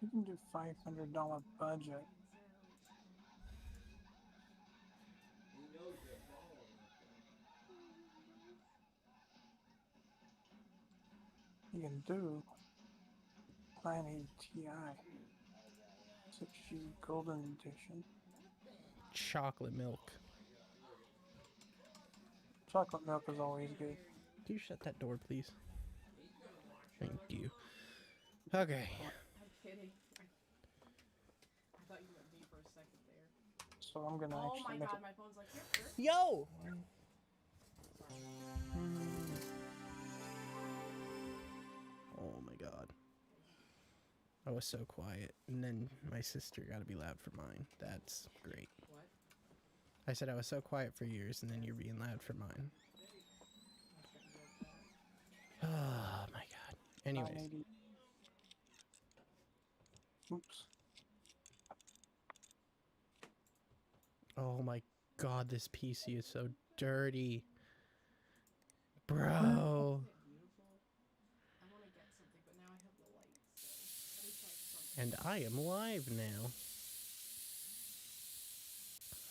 You can do $500 budget. You can do 980 Ti 6G Golden Edition. Chocolate milk. Chocolate milk is always good. Can you shut that door, please? Thank you. Okay. I'm kidding. I thought you meant me for a second there. So I'm gonna Oh actually my make god, it. my phone's like, here. Yo! Sorry. Oh my god. I was so quiet. And then my sister got to be loud for mine. That's great. What? I said I was so quiet for yours, and then you're being loud for mine. Oh my god. Anyways. 980. Oops. Oh my god, this PC is so dirty. Bro. Isn't it beautiful? I want to get something, but now I have the lights. So let me try something. And I am live now.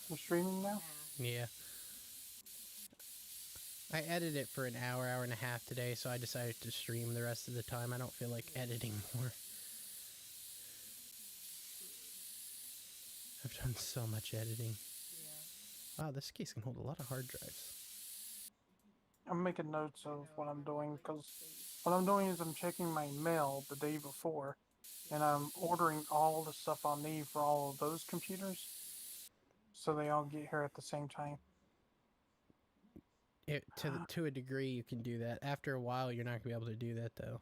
You're streaming now? Yeah. I edited it for an hour, hour and a half today, so I decided to stream the rest of the time. I don't feel like editing more. I've done so much editing. Yeah. Wow, this case can hold a lot of hard drives. I'm making notes of what I'm doing because what I'm doing is I'm checking my mail the day before and I'm ordering all the stuff I'll need for all of those computers so they all get here at the same time. To a degree, you can do that. After a while, you're not going to be able to do that, though.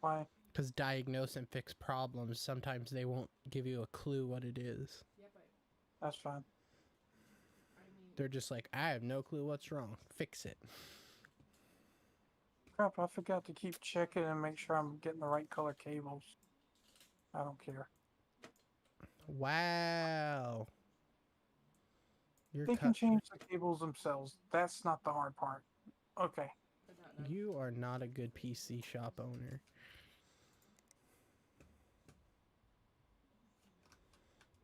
Why? Because diagnose and fix problems, sometimes they won't give you a clue what it is. Yeah, but That's fine. I mean, They're just like, I have no clue what's wrong. Fix it. Crap, I forgot to keep checking and make sure I'm getting the right color cables. I don't care. Wow. They can change the cables themselves. That's not the hard part. Okay. You are not a good PC shop owner.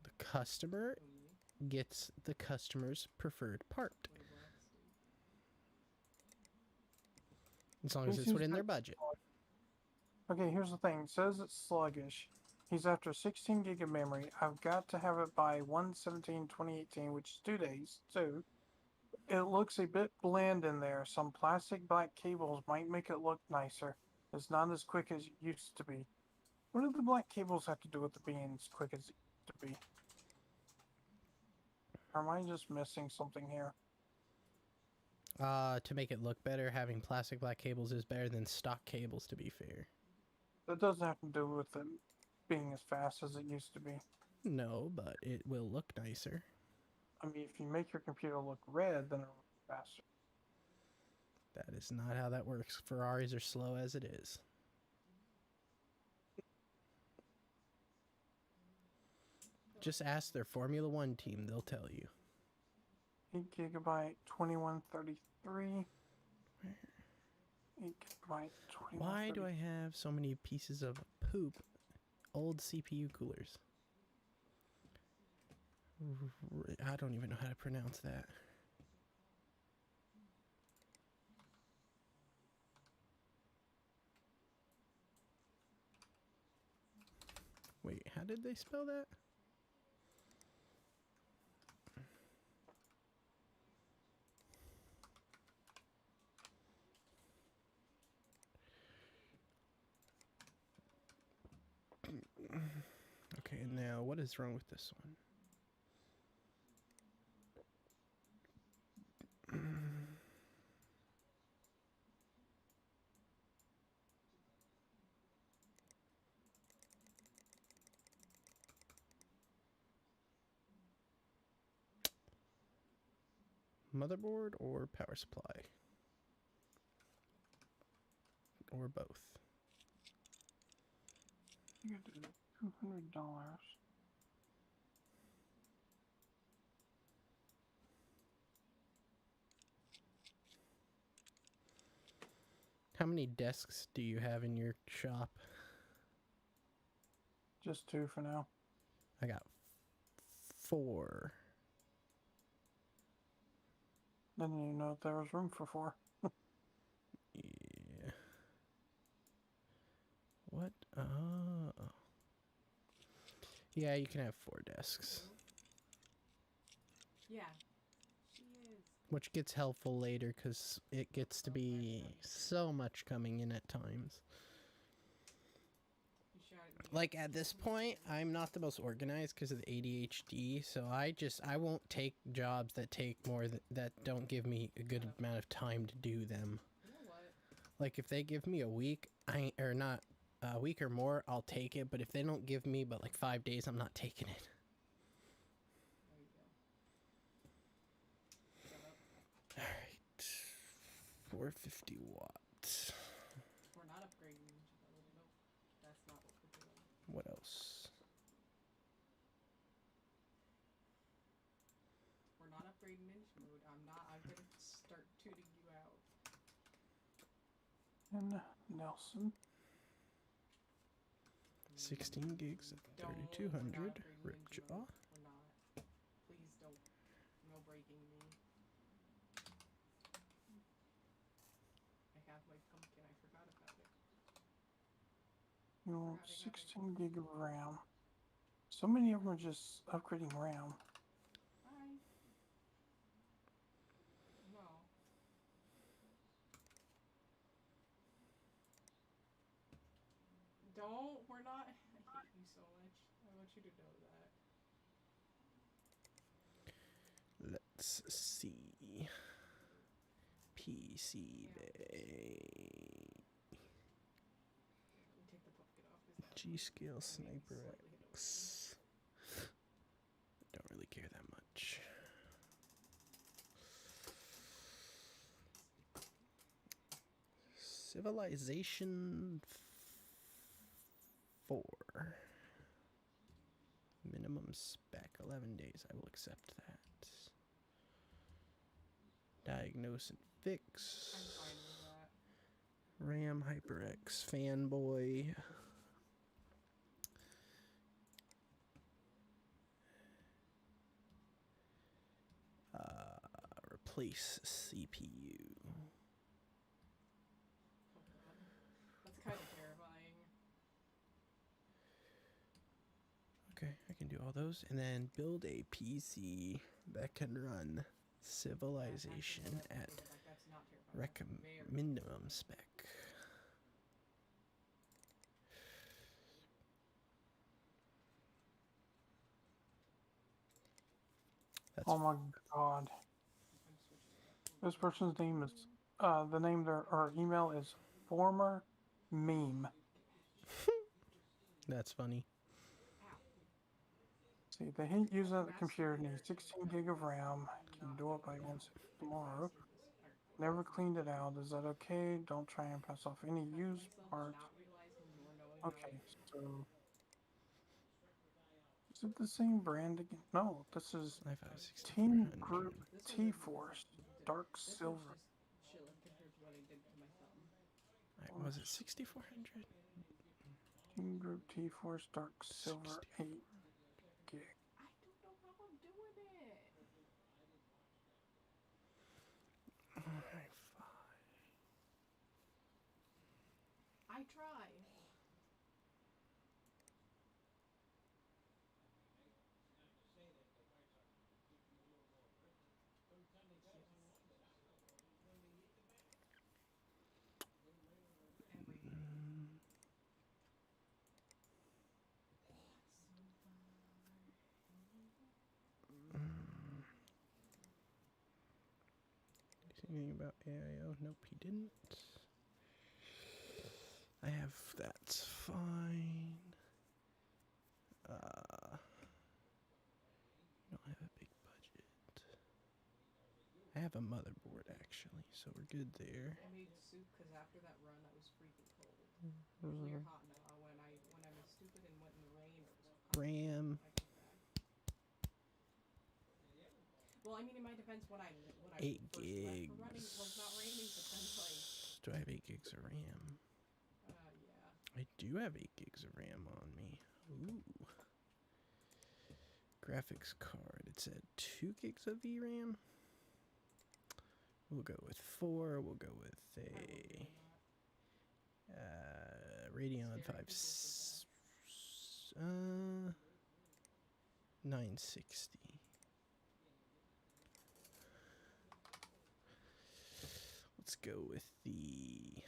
The customer gets the customer's preferred part. As long as it's within their budget. Okay, here's the thing. It says it's sluggish. He's after 16 gig of memory. I've got to have it by 1/17/2018, which is 2 days, too. It looks a bit bland in there. Some plastic black cables might make it look nicer. It's not as quick as it used to be. What do the black cables have to do with it being as quick as it used to be? Or am I just missing something here? To make it look better, having plastic black cables is better than stock cables, to be fair. That doesn't have to do with it being as fast as it used to be. No, but it will look nicer. I mean, if you make your computer look red, then it'll look faster. That is not how that works. Ferraris are slow as it is. Just ask their Formula One team, they'll tell you. 8 gigabyte 2133. 8 gigabyte 2133. Why do I have so many pieces of poop? Old CPU coolers. I don't even know how to pronounce that. Wait, how did they spell that? Okay, now what is wrong with this one? Motherboard or power supply? Or both? You got $200. How many desks do you have in your shop? Just 2 for now. I got 4. Didn't even know if there was room for 4. Yeah. What? Oh. Yeah, you can have 4 desks. Yeah. She is. Which gets helpful later because it gets to be so much coming in at times. You shot at me. Like at this point, I'm not the most organized because of the ADHD, so I won't take jobs that take more that don't give me a good amount of time to do them. You know what? Like if they give me a week, or not a week or more, I'll take it. But if they don't give me but like 5 days, I'm not taking it. There you go. Shut up. All right, 450 watts. We're not upgrading ninja mode. Nope. That's not what we're doing. What else? We're not upgrading ninja mode. I'm gonna start tooting you out. And Nelson. 16 gigs at Don't. 3200. Ripjaw. We're not. Please don't. No breaking me. I have my pumpkin. I forgot about it. You want 16 gig of RAM. So many of them are just upgrading RAM. Hi. No. Don't. We're not. I hate you so much. I want you to know that. Let's see. PC Bay. We take the pumpkin off. Is that G-Scale Sniper slightly annoying? X. Don't really care that much. Civilization 4. Minimum spec 11 days. I will accept that. Diagnose and I'm fix. fine with that. RAM HyperX fanboy. Replace CPU. Oh god. That's kind of terrifying. Okay, I can do all those. And then build a PC that can run Civilization at That's not terrifying. Very minimum spec. That's Oh my god. I'm switching it up. This person's name is, the name or email is former meme. that's funny. Ow. See, they hate using the computer, need 16 gig of RAM, can do it by once tomorrow. Never cleaned it out. Is that okay? Don't try and pass off any used parts. Okay, so is it the same brand again? No, this is i5 Team 6400. Group T-Force Dark Silver. Chilling compared to what I did to my thumb. Was it 6400? Team Group T-Force Dark Silver 8 gig. I don't know how I'm doing it. I try. Anything about AIO? Nope, he didn't. I have that's fine. Don't have a big budget. I have a motherboard actually, so we're good there. I made soup because after that run I was freaking cold. Usually you're hot now. When I was stupid and went in the rain, it was hot. RAM. I get that. Well, I mean, it might depend when I 8 first gigs. left for running. It was not raining, but then like. Do I have 8 gigs of RAM? Yeah. I do have 8 gigs of RAM on me. Ooh. Graphics card. It's at 2 gigs of VRAM. We'll go with 4. We'll go with I will a do that. Radeon Scary 5 people's the best. 960. Let's go with the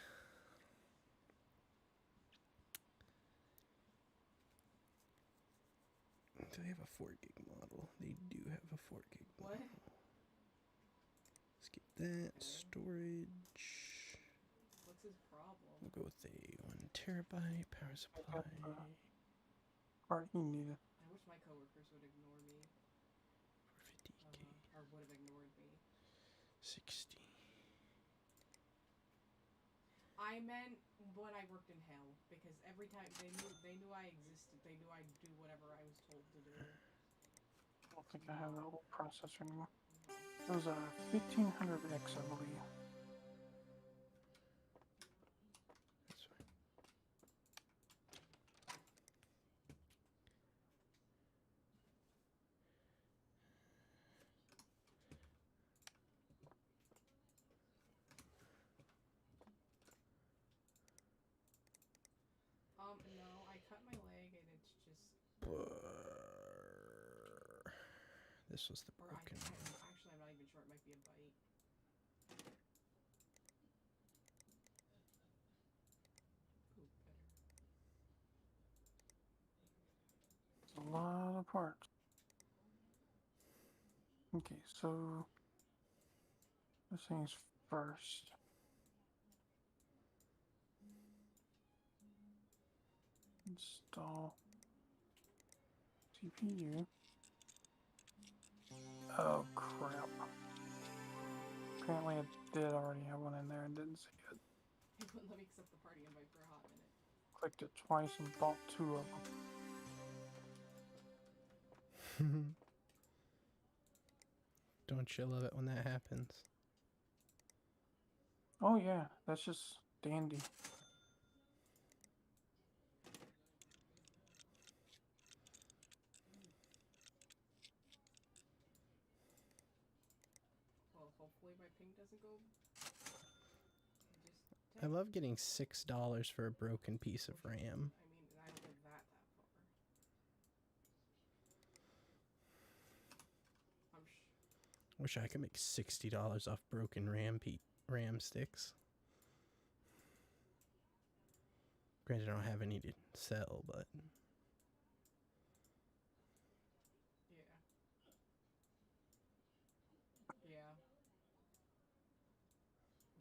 do they have a 4 gig model? They do have a 4 gig What? model. Skip that. Okay. Storage. What's his problem? We'll go with a 1 terabyte power supply. Part he needed. I wish my coworkers would ignore me. 450 Or would have ignored me. 60. I meant when I worked in hell, because every time they knew I existed. They knew I'd do whatever I was told to do. I don't think I have that old processor anymore. It was a 1500X, I believe. That's fine. No, I cut my leg and it's just. This was the Or broken one. actually, I'm not even sure. It might be a bite. Ooh, better. It's a lot of parts. Okay, so this thing's first. Install CPU. Oh crap. Apparently I did already have one in there and didn't see it. It wouldn't let me accept the party invite for a hot minute. Clicked it twice and bought 2 of them. Don't you love it when that happens? Oh yeah, that's just dandy. Well, hopefully my ping doesn't go. I love getting $6 for a broken piece of RAM. I mean, I don't think that far. Wish I could make $60 off broken RAM sticks. Granted, I don't have any to sell, but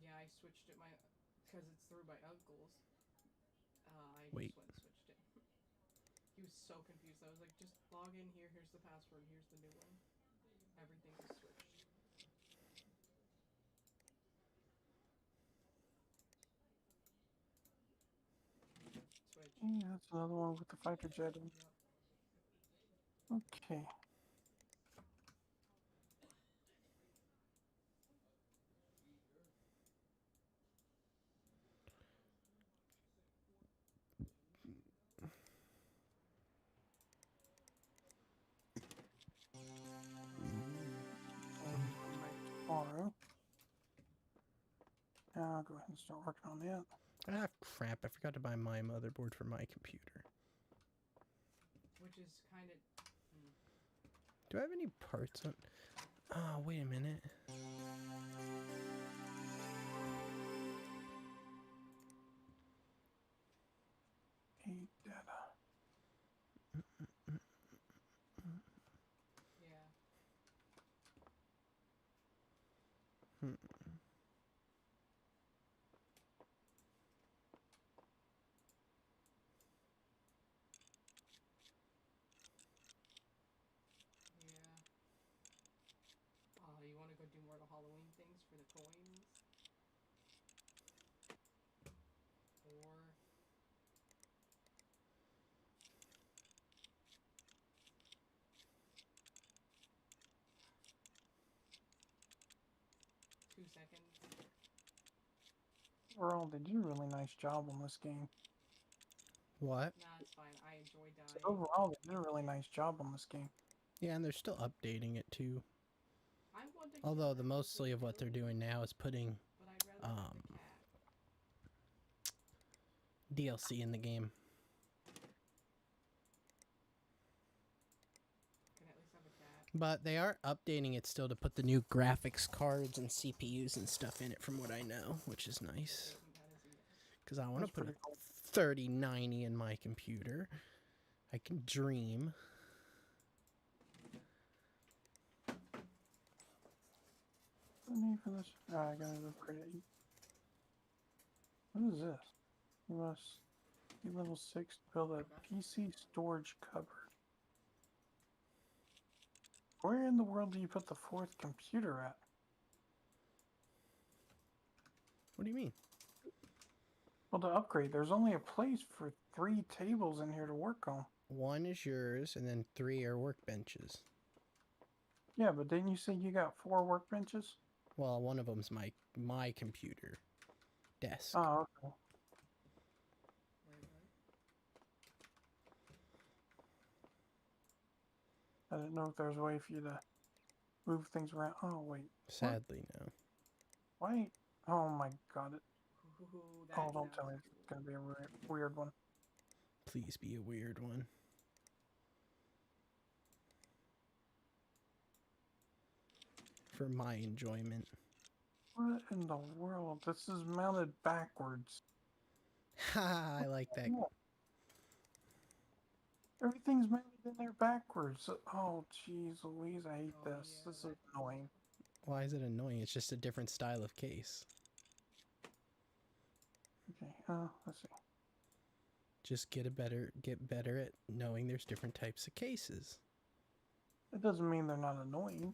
Yeah, I switched it because it's through my uncle's. I Wait. just went and switched it. He was so confused. I was like, just log in here. Here's the password. Here's the new one. Everything was switched. Switch. Yeah, that's another one with the fighter jet in. Yep. Okay. Tomorrow. I'll go ahead and start working on that. ah, crap! I forgot to buy my motherboard for my computer. Which is kind of. Do I have any parts on? Oh, wait a minute. Hey, data. Yeah. You want to go do more of the Halloween things for the coins? Or... Two seconds. Earl, did you do a really nice job on this game? What? Nah, it's fine. I enjoy So dying. overall, they did a really nice job on this game. Yeah, and they're still updating it too. I want to Although kill the that mostly of stupid what they're goat, doing now is putting but I'd rather have the cat. DLC in the game. Can I at least have a cat? But they are updating it still to put the new graphics cards and CPUs and stuff in it from what I know, which is nice. That is a yes. Because I want to That's put a pretty cool. 3090 in my computer. I can dream. What do I need for this? I gotta upgrade it. What is this? You must be level 6 to build a PC storage cupboard. Where in the world do you put the 4th computer at? What do you mean? Well, to upgrade, there's only a place for 3 tables in here to work on. One is yours, and then 3 are workbenches. Yeah, but didn't you say you got 4 workbenches? Well, one of them's my computer desk. Oh, okay. Wait, what? I didn't know if there was a way for you to move things around. Oh, wait. Sadly, no. Why? Oh my god. Ooh, that Oh, don't sounds tell me it's cool. gonna be a weird one. Please be a weird one. For my enjoyment. What in the world? This is mounted backwards. Ha! I like that. Everything's mounted in there backwards. Oh, jeez Louise, I hate Oh, this. yeah, This is that- annoying. Why is it annoying? It's just a different style of case. Okay, let's see. Just get better at knowing there's different types of cases. It doesn't mean they're not annoying.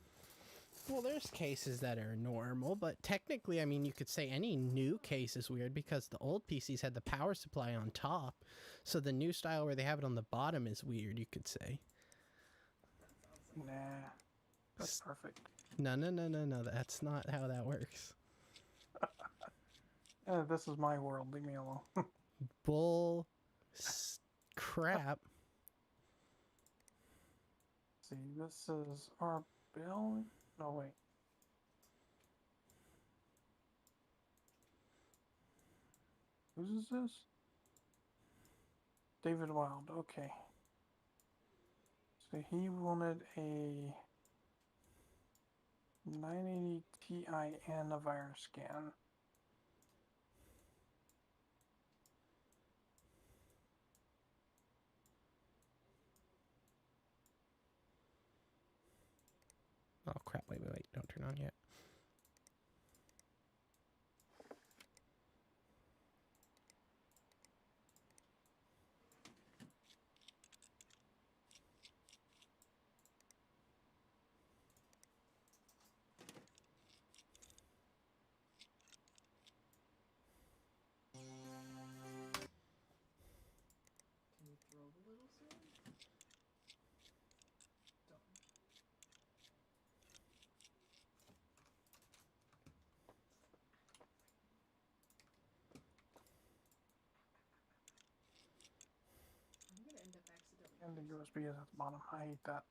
Well, there's cases that are normal, but technically, I mean, you could say any new case is weird because the old PCs had the power supply on top. So the new style where they have it on the bottom is weird, you could say. Nah, that's perfect. No, that's not how that works. This is my world. Leave me alone. Bull crap. See, this is our bill. No, wait. Whose is this? David Wild. Okay. So he wanted a 980 Ti antivirus scan. Oh crap, wait, don't turn on yet. Can you throw the little sword? Done. I'm gonna end up accidentally. And the USB is at the bottom. I hate that.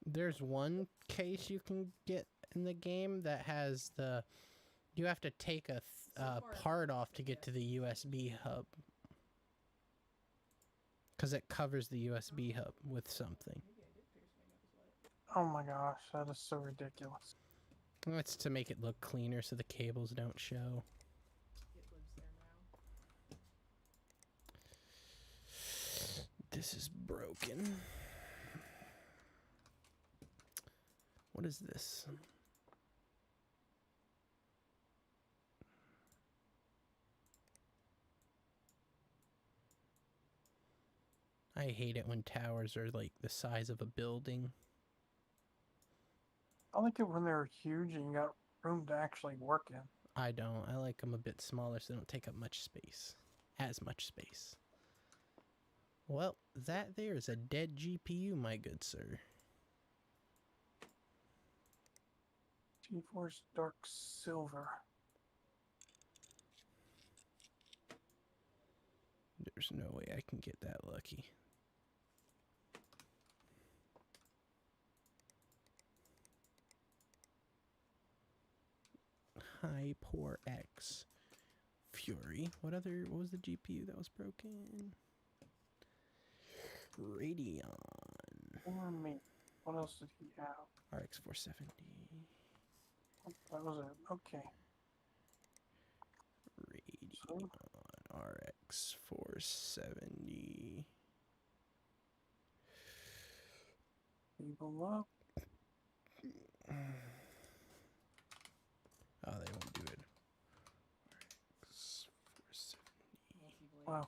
There's one case you can get in the game that has the... You have to take a part off to get to the USB hub. Because it covers the USB hub with something. Maybe I did pierce my nose. What? Oh my gosh, that is so ridiculous. It's to make it look cleaner so the cables don't show. It lives there now. This is broken. What is this? I hate it when towers are like the size of a building. I like it when they're huge and you got room to actually work in. I don't. I like them a bit smaller so they don't take up much space. As much space. Well, that there is a dead GPU, my good sir. GeForce Dark Silver. There's no way I can get that lucky. HyperX Fury. What was the GPU that was broken? Radeon Or me. What else did he have? RX 470. That was it. Okay. Radeon RX 470. People up. Oh, they won't do it. RX 470. Wow.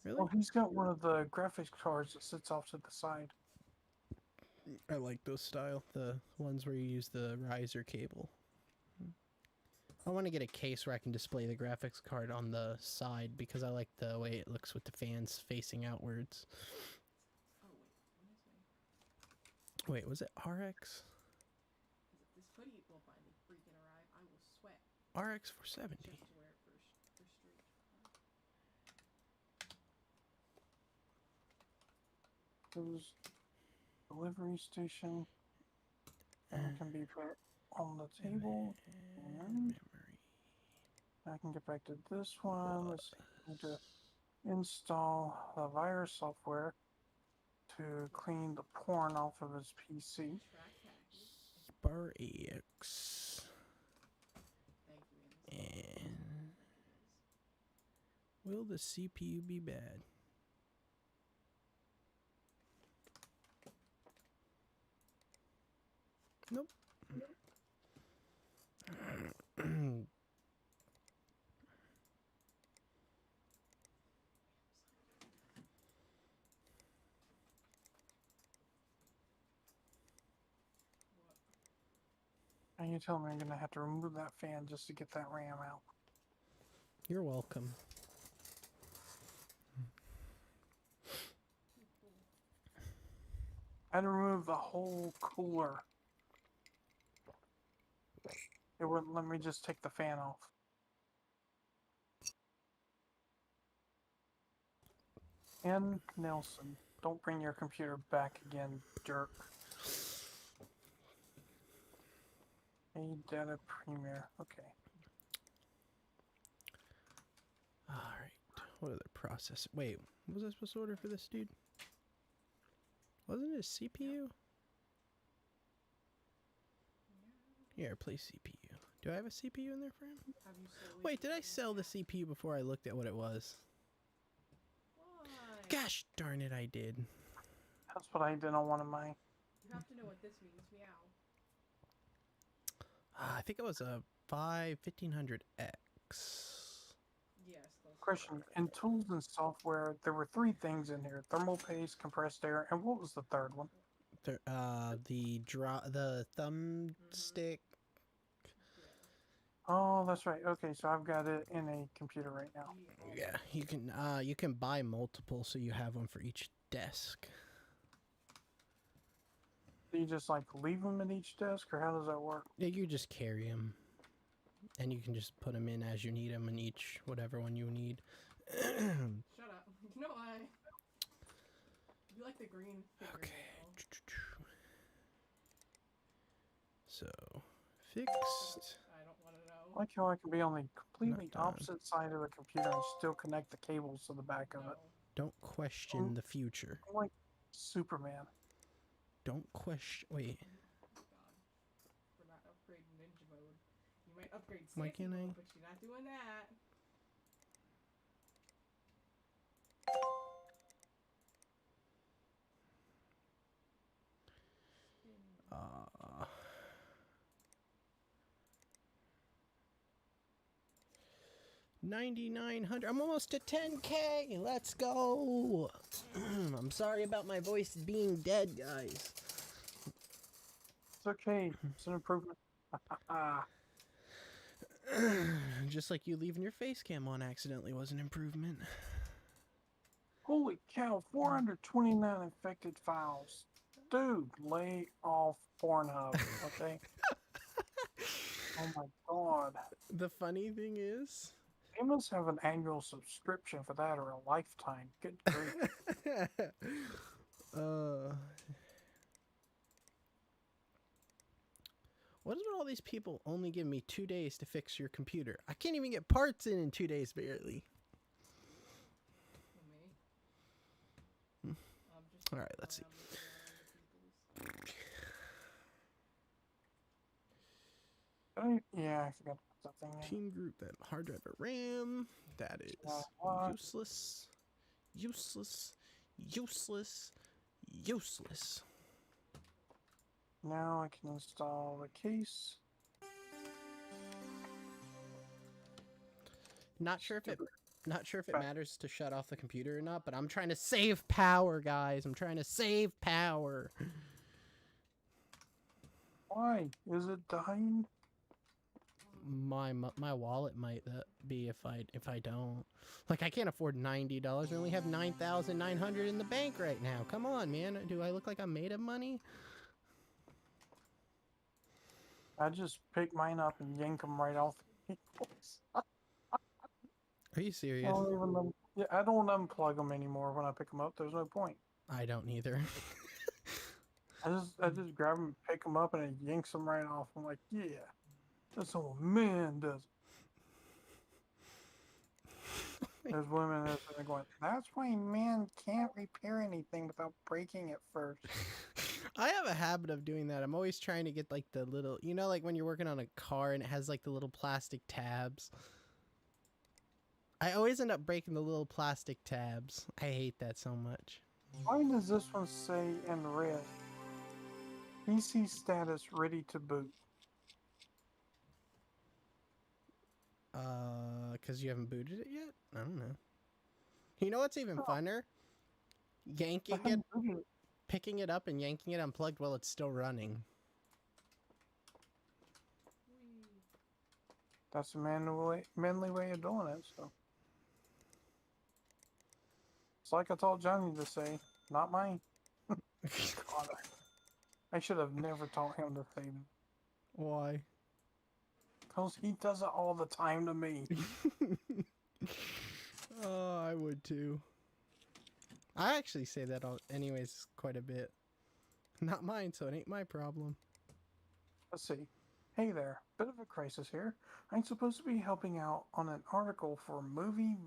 Really? Well, he's got one of the graphics cards that sits off to the side. I like those style, the ones where you use the riser cable. I want to get a case where I can display the graphics card on the side because I like the way it looks with the fans facing outwards. Oh wait, what is it? Wait, was it RX? If this hoodie will finally freaking arrive, I will sweat RX 470. just to wear it for street. There's delivery station. And it can be put on the table. And Memory. I can get back to this one. Let's see. I need to install the virus software to clean the porn off of his PC. Track package. Spar AX. Thank you, Amazon. And will the CPU be bad? Nope. What? And you tell me I'm gonna have to remove that fan just to get that RAM out. You're welcome. I had to remove the whole cooler. It wouldn't let me just take the fan off. N. Nelson, don't bring your computer back again, jerk. A data premier. Okay. Alright. What other process? Wait, what was I supposed to order for this dude? Wasn't it a CPU? Here, replace CPU. Do I have a CPU in there for him? Have you solely Wait, did I done sell the that? CPU before I looked at what it was? Why? Gosh darn it, I did. That's what I did on one of mine. You have to know what this means, meow. I think it was a 1500X. Yes, those Question. are- In tools and software, there were 3 things in here. Thermal paste, compressed air, and what was the third one? The thumbstick. Yeah. Oh, that's right. Okay, so I've got it in a computer right now. Yeah, you can buy multiple so you have one for each desk. Do you just like leave them at each desk, or how does that work? Yeah, you just carry them, and you can just put them in as you need them in each whatever one you need. Shut up. You know I. You like the green. Okay. Fingernail. So, fixed. I don't want to I know. like how I can be on the completely Not done. opposite side of the computer and still connect the cables to the back of No. it. Don't question the future. I'm like Superman. Don't question. Wait, God. We're not upgrading ninja mode. You might upgrade Why safety can't I- mode, but you're not doing that. uh, 9,900. I'm almost to 10K. Let's go. I'm sorry about my voice being dead, guys. It's okay. It's an improvement. Just like you leaving your face cam on accidentally was an improvement. Holy cow, 429 infected files. Dude, lay off Pornhub, okay? Oh my god. The funny thing is, They must have an annual subscription for that or a lifetime. Good grief. uh, what is with all these people only give me 2 days to fix your computer? I can't even get parts in 2 days barely. For me. Hmm. I'm just All right, let's see. around looking at other people's. Yeah, I forgot to put something in. Team group, that hard drive or RAM. That is what? useless. Useless. Useless. Useless. Now I can install the case. Not sure if it Back. matters to shut off the computer or not, but I'm trying to save power, guys. I'm trying to save power. Why? Is it dying? My wallet might be if I don't. Like, I can't afford $90. I only have 9,900 in the bank right now. Come on, man. Do I look like I'm made of money? I just pick mine up and yank them right off the people's. Are you I serious? don't even. Yeah, I don't unplug them anymore when I pick them up. There's no point. I don't either. I just grab them, pick them up, and it yanks them right off. I'm like, yeah, that's what a man does. There's women that are going, that's why men can't repair anything without breaking it first. I have a habit of doing that. I'm always trying to get like the little, like when you're working on a car and it has like the little plastic tabs. I always end up breaking the little plastic tabs. I hate that so much. Why does this one say in red? PC status ready to boot. Because you haven't booted it yet? I don't know. You know what's even funner? Yanking it, picking it up and yanking it unplugged while it's still running. That's a manly way of doing it, so. It's like I told Johnny to say, not mine. God, I should have never taught him to say that. Why? Because he does it all the time to me. Oh, I would too. I actually say that anyways quite a bit. Not mine, so it ain't my problem. Let's see. Hey there, bit of a crisis here. I'm supposed to be helping out on an article for Movie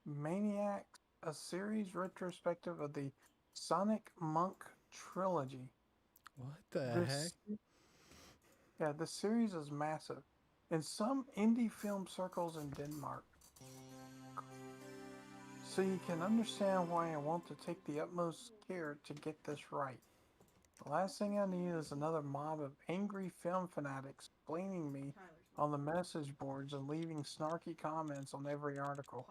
Maniacs, a series retrospective of the Sonic Monk trilogy. What the heck? Yeah, the series is massive. In some indie film circles in Denmark. So you can understand why I want to take the utmost care to get this right. The last thing I need is another mob of angry film fanatics blaming me on the message boards and leaving snarky comments on every article.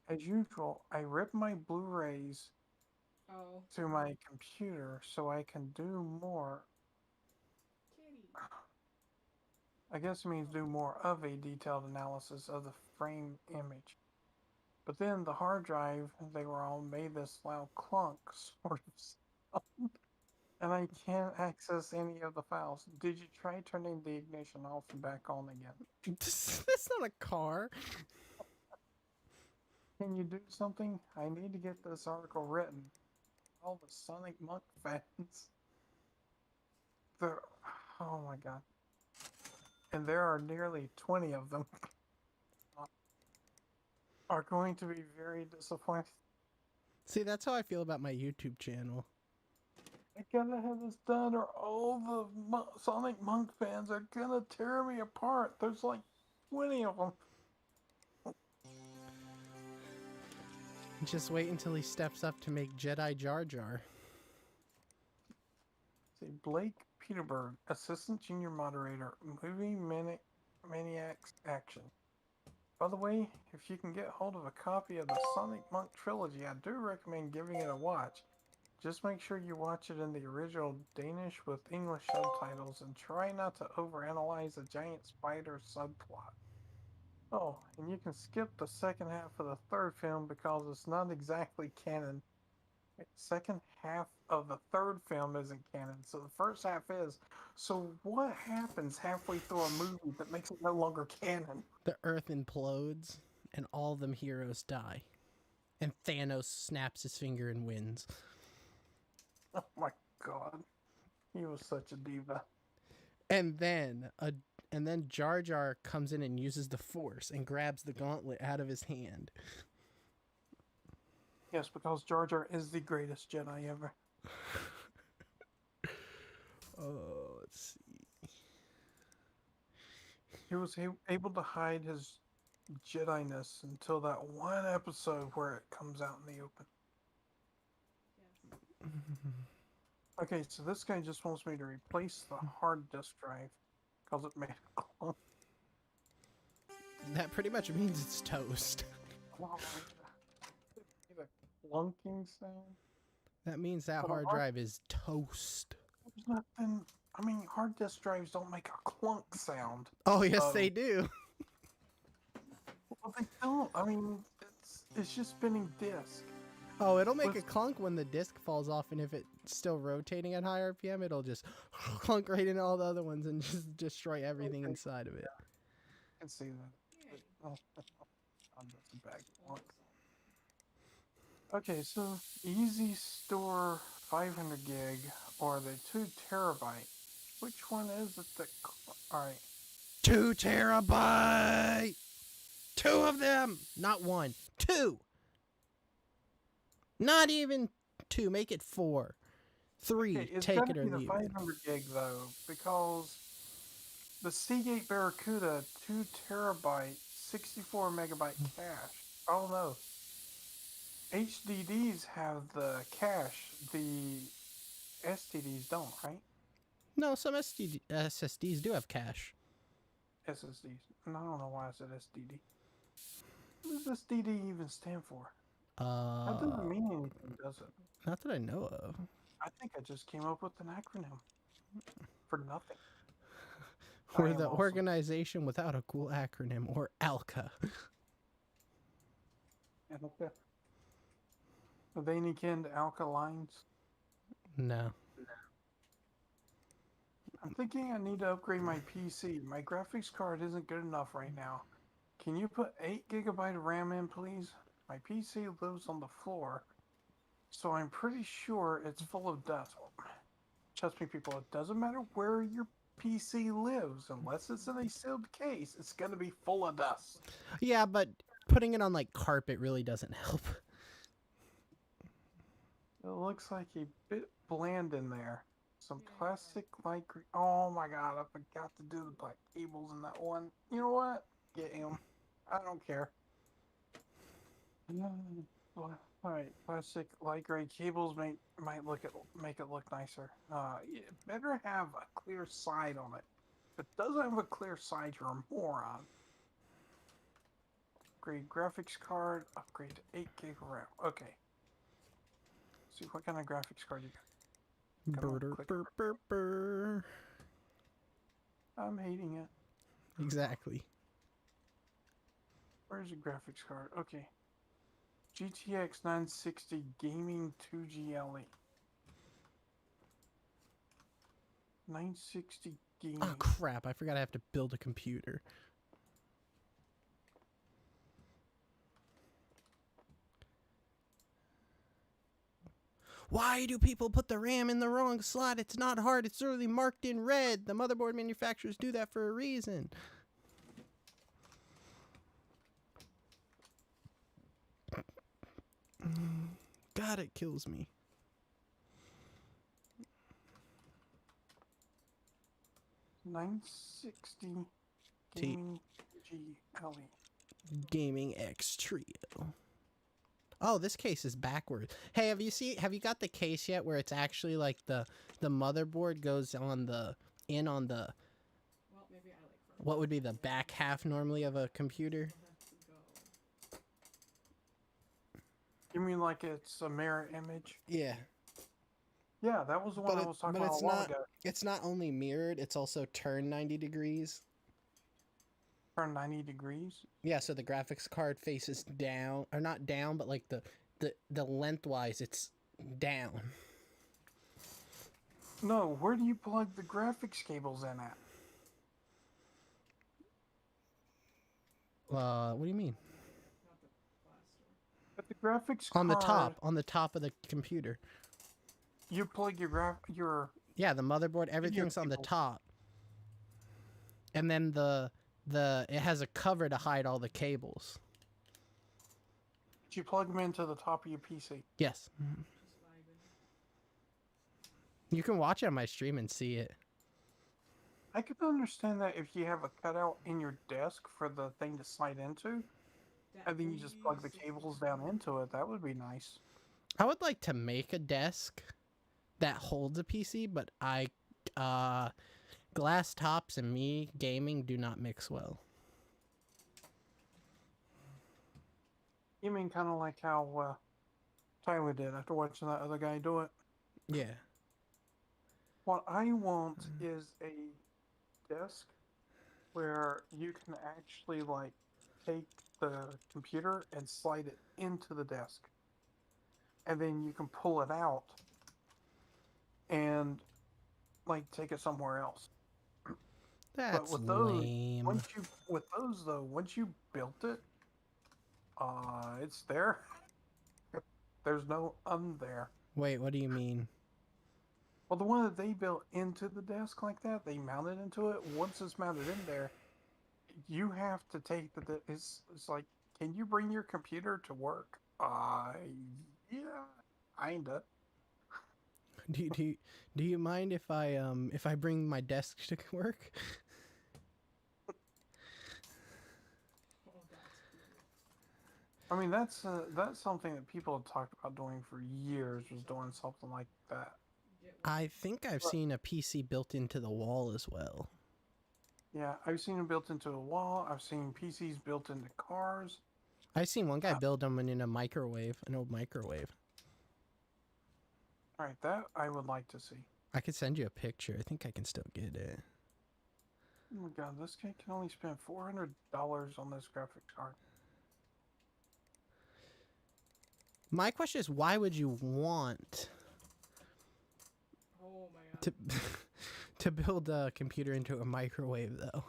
As usual, I rip my Blu-rays to my computer so I can do more. I guess it means do more of a detailed analysis of the frame image. But then the hard drive they were on made this loud clunk sort of sound, and I can't access any of the files. Did you try turning the ignition off and back on again? That's not a car. Can you do something? I need to get this article written. All the Sonic Monk fans. Oh my god. And there are nearly 20 of them. Are going to be very disappointed. See, that's how I feel about my YouTube channel. I gotta have this done or all the Sonic Monk fans are gonna tear me apart. There's like 20 of them. Just wait until he steps up to make Jedi Jar Jar. See, Blake Peterberg, Assistant Junior Moderator, Movie Maniacs Action. By the way, if you can get hold of a copy of the Sonic Monk trilogy, I do recommend giving it a watch. Just make sure you watch it in the original Danish with English subtitles and try not to overanalyze the giant spider subplot. Oh, and you can skip the second half of the third film because it's not exactly canon. second half of the third film isn't canon, so the first half is. So what happens halfway through a movie that makes it no longer canon? The Earth implodes, and all them heroes die. And Thanos snaps his finger and wins. Oh my god, he was such a diva. And then Jar Jar comes in and uses the Force and grabs the gauntlet out of his hand. Yes, because Jar Jar is the greatest Jedi ever. Oh, let's see. He was able to hide his Jedi-ness until that one episode where it comes out in the open. Yes. Okay, so this guy just wants me to replace the hard disk drive because it made a clunk. That pretty much means it's toast. Wow, made a clunking sound. That means that But a hard hard- drive is toast. There's nothing. I mean, hard disk drives don't make a clunk sound. Oh, yes, they do. Well, they don't. I mean, it's just spinning disk. Oh, it'll make a What's- clunk when the disc falls off, and if it's still rotating at high RPM, it'll just clunk right into all the other ones and just destroy everything Okay. inside of it. I can see that. Yay. Oh, that's a bag of clunks. Okay, so Easy Store 500 gig or the 2 terabyte. Which one is it that? All right. 2 terabyte! 2 of them! Not 1. 2! Not even 2. Make it 4. 3. Okay, it's Take gotta it or be the leave it. 500 gig though, because the Seagate Barracuda 2 terabyte, 64 megabyte cache. Oh no. HDDs have the cache, the STDs don't, right? No, some SSDs do have cache. SSDs. And I don't know why I said SDD. What does SDD even stand for? That doesn't mean anything, does it? Not that I know of. I think I just came up with an acronym for nothing. We're am the awesome. organization without a cool acronym, or ALCA. Alka. Are they any kin to alkalines? No. I'm thinking I need to upgrade my PC. My graphics card isn't good enough right now. Can you put 8 gigabyte of RAM in, please? My PC lives on the floor, so I'm pretty sure it's full of dust. Trust me, people, it doesn't matter where your PC lives, unless it's in a sealed case, it's gonna be full of dust. Yeah, but putting it on like carpet really doesn't help. It looks like a bit bland in there. Some Yeah. plastic like. Oh my god, I forgot to do the black cables in that one. You know what? Get him. I don't care. Alright, plastic light gray cables might make it look nicer. It better have a clear side on it. If it doesn't have a clear side, you're a moron. Upgrade graphics card. Upgrade to 8 gig of RAM. Okay. See what kind of graphics card you got. Come on, Burr, click. burr, burr, burr. I'm hating it. Exactly. Where's your graphics card? Okay. GTX 960 Gaming 2GLE. 960 Gaming. Oh crap! I forgot I have to build a computer. Why do people put the RAM in the wrong slot? It's not hard. It's literally marked in red. The motherboard manufacturers do that for a reason. God, it kills me. Nine sixty T- Gaming GLE. Gaming X Trio. Oh, this case is backwards. Hey, have you got the case yet where it's actually like the motherboard goes on the Well, maybe I like for what would be the back half normally of a computer? have to go. You mean like it's a mirror image? Yeah. Yeah, that was the one But I it- was talking but about it's a while not- ago. It's not only mirrored, it's also turned 90 degrees. Turn 90 degrees. Yeah, so the graphics card faces down, or not down, but like the lengthwise, it's down. No, where do you plug the graphics cables in at? What do you mean? Not the blaster. At the graphics On the card, top of the computer. you plug your Yeah, the motherboard, everything's on the cables. top. And then it has a cover to hide all the cables. you plug them into the top of your PC. Yes. Just vibing. You can watch it on my stream and see it. I could understand that if you have a cutout in your desk for the thing to slide into, and then you just plug the cables down into it. That would be nice. I would like to make a desk that holds a PC, but glass tops and me gaming do not mix well. You mean kind of like how Tyler did after watching that other guy do it? Yeah. What I want is a desk where you can actually like take the computer and slide it into the desk, and then you can pull it out and like take it somewhere else. That's with those, lame. once you built it, it's there. There's no there. Wait, what do you mean? Well, the one that they built into the desk like that, they mounted into it. Once it's mounted in there, you have to take it's like, can you bring your computer to work? Yeah, kinda. Do you mind if I bring my desk to work? Oh, that's cool. I mean, that's something that people have talked about doing for years. Was doing something like that. I think I've seen a PC built into the wall as well. Yeah, I've seen them built into a wall. I've seen PCs built into cars. I've seen one guy build them in a microwave, an old microwave. All right, that I would like to see. I could send you a picture. I think I can still get it. Oh my god, this guy can only spend $400 on this graphics card. My question is, why would you want Oh my god. to to build a computer into a microwave, though?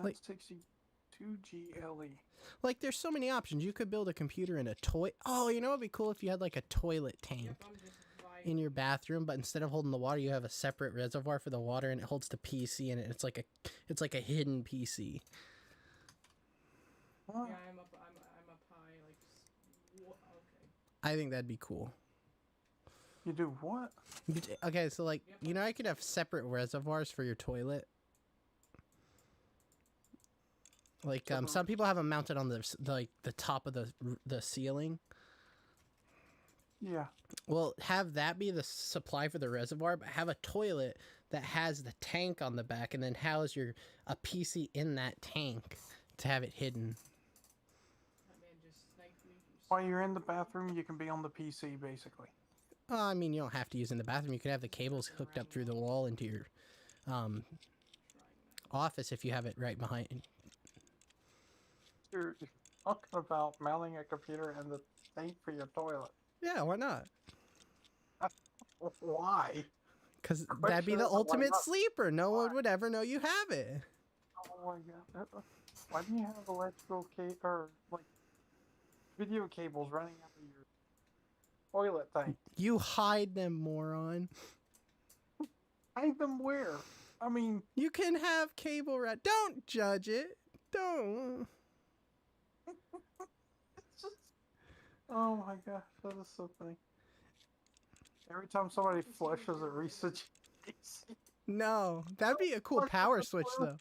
That's 62 GLE. Like, there's so many options. You could build a computer in a toy. Oh, you know what'd be cool if you had like a toilet tank Yep, I'm just vibing. in your bathroom, but instead of holding the water, you have a separate reservoir for the water, and it holds the PC in it. It's like a hidden PC. What? Yeah, I'm up high, like, okay. I think that'd be cool. You do what? Okay, so like, Yep. you know, I could have separate reservoirs for your toilet. Like, some people have them mounted on the top of the ceiling. Yeah. Well, have that be the supply for the reservoir, but have a toilet that has the tank on the back, and then house a PC in that tank to have it hidden. That man just sniped me. While you're in the bathroom, you can be on the PC, basically. Well, I mean, you don't have to use it in the bathroom. You could have the cables hooked up through the wall into your office if you have it right behind. You're talking about mounting a computer in the tank for your toilet. Yeah, why not? Why? Because Question that'd be the is, why ultimate not? sleeper. No one would ever know you have it. Oh my god. Why do you have electrical or like video cables running out of your toilet tank? You hide them, moron. Hide them where? I mean, You can have cable rat. Don't judge it. Don't. it's just. Oh my gosh, that is so funny. Every time somebody flushes, it resets your PC. No, that'd be a cool power switch, though.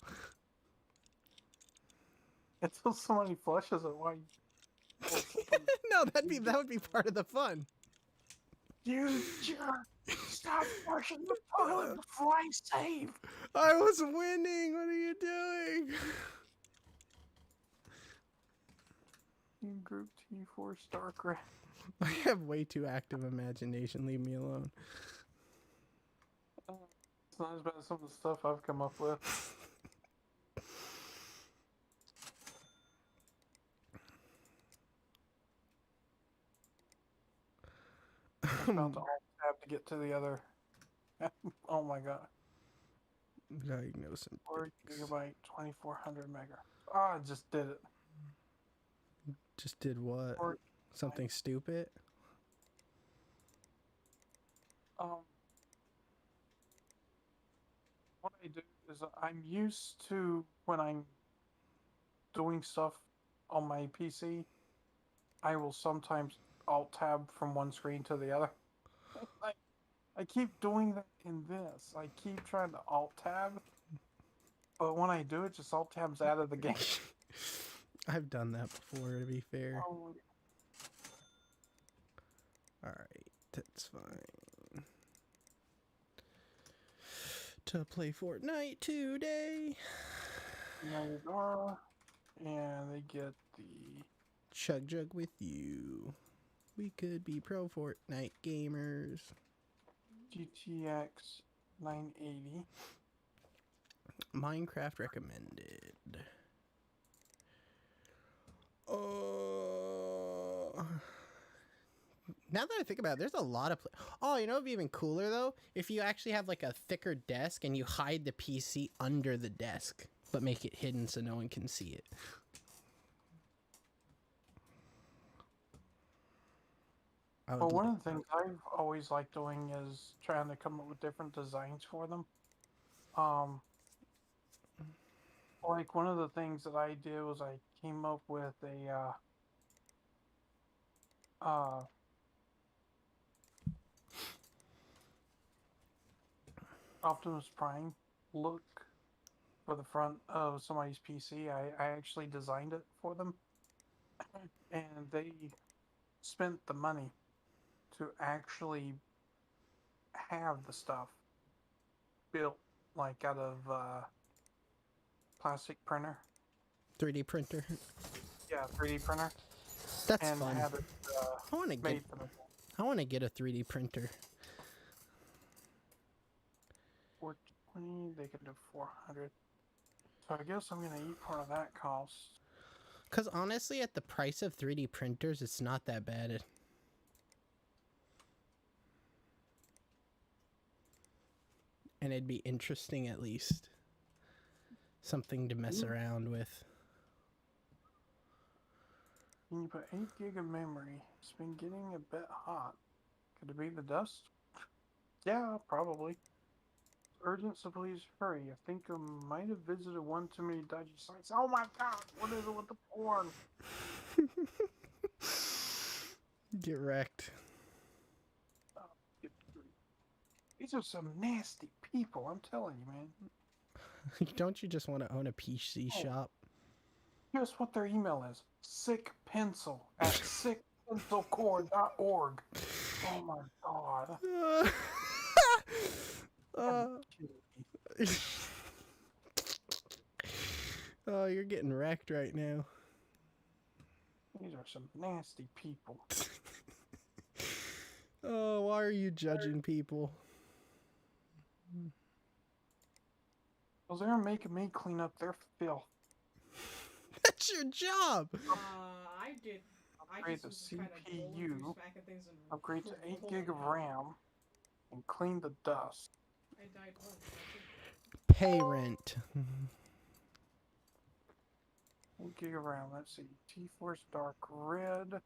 Until somebody flushes it, why? No, that would be part of the fun. You jerk! Stop flushing the toilet before I save! I was winning. What are you doing? Team Group T4 StarCraft. I have way too active imagination. Leave me alone. It's not as bad as some of the stuff I've come up with. about to alt tab to get to the other. Oh my god. Diagnosing 4 pics. gigabyte, 2400 mega. Oh, I just did it. Just did what? 4 Something stupid? Um, what I do is I'm used to when I'm doing stuff on my PC, I will sometimes alt tab from one screen to the other. I keep doing that in this. I keep trying to alt tab, but when I do it, just alt tabs out of the game. I've done that before, to be fair. Oh, Alright, that's fine. To play Fortnite today. there you go. And they get the Chug Jug with you. We could be pro Fortnite gamers. GTX 980. Minecraft recommended. Now that I think about it, there's a lot of... Oh, you know what'd be even cooler, though? If you actually have, like, a thicker desk and you hide the PC under the desk, but make it hidden so no one can see it. Well, one of the things I've always liked doing is trying to come up with different designs for them. Like one of the things that I did was I came up with a Optimus Prime look for the front of somebody's PC. I actually designed it for them, and they spent the money to actually have the stuff built, like out of plastic printer. 3D printer. Yeah, 3D printer. That's and fun. had it I want to made get. for them. I want to get a 3D printer. 420, they can do 400. So I guess I'm gonna eat part of that cost. Cause honestly, at the price of 3D printers, it's not that bad. And it'd be interesting at least. Something to mess around with. Can you put 8 gig of memory? It's been getting a bit hot. Could it be the dust? Yeah, probably. Urgent, so please hurry. I think I might have visited one too many dodgy sites. Oh my god, what is it with the porn? Get wrecked. These are some nasty people, I'm telling you, man. Don't you just want to own a PC shop? Here's what their email is. sickpencil at sickpencilcore.org. Oh my god. Oh, you're getting wrecked right now. These are some nasty people. Oh, why are you judging people? Well, they're making me clean up their filth. That's your job. I did. Upgrade the CPU, upgrade to 8 gig of RAM, and clean the dust. I died once. Pay rent. 8 gig of RAM, let's see. T-Force Dark Red.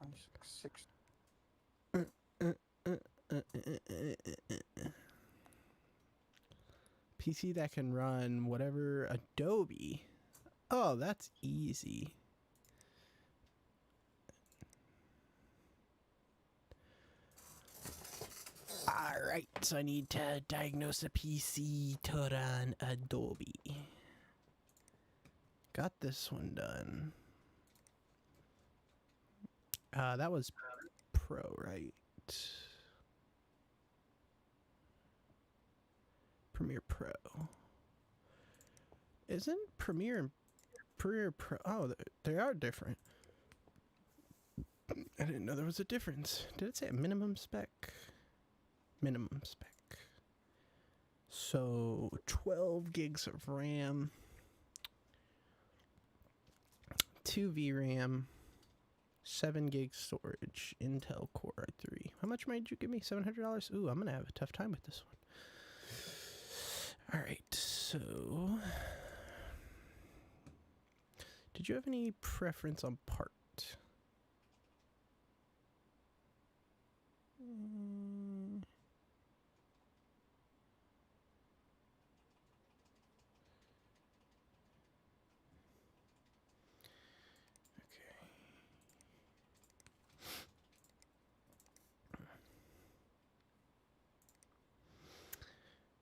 2660. PC that can run whatever Adobe. Oh, that's easy. Alright, so I need to diagnose a PC to run Adobe. Got this one done. That was Pro, right? Premiere Pro. Isn't Premiere and Premiere Pro? Oh, they are different. I didn't know there was a difference. Did it say a minimum spec? Minimum spec. So 12 gigs of RAM, 2 VRAM, 7 gig storage, Intel Core i3. How much money did you give me? $700? Ooh, I'm gonna have a tough time with this one. All right, so did you have any preference on part?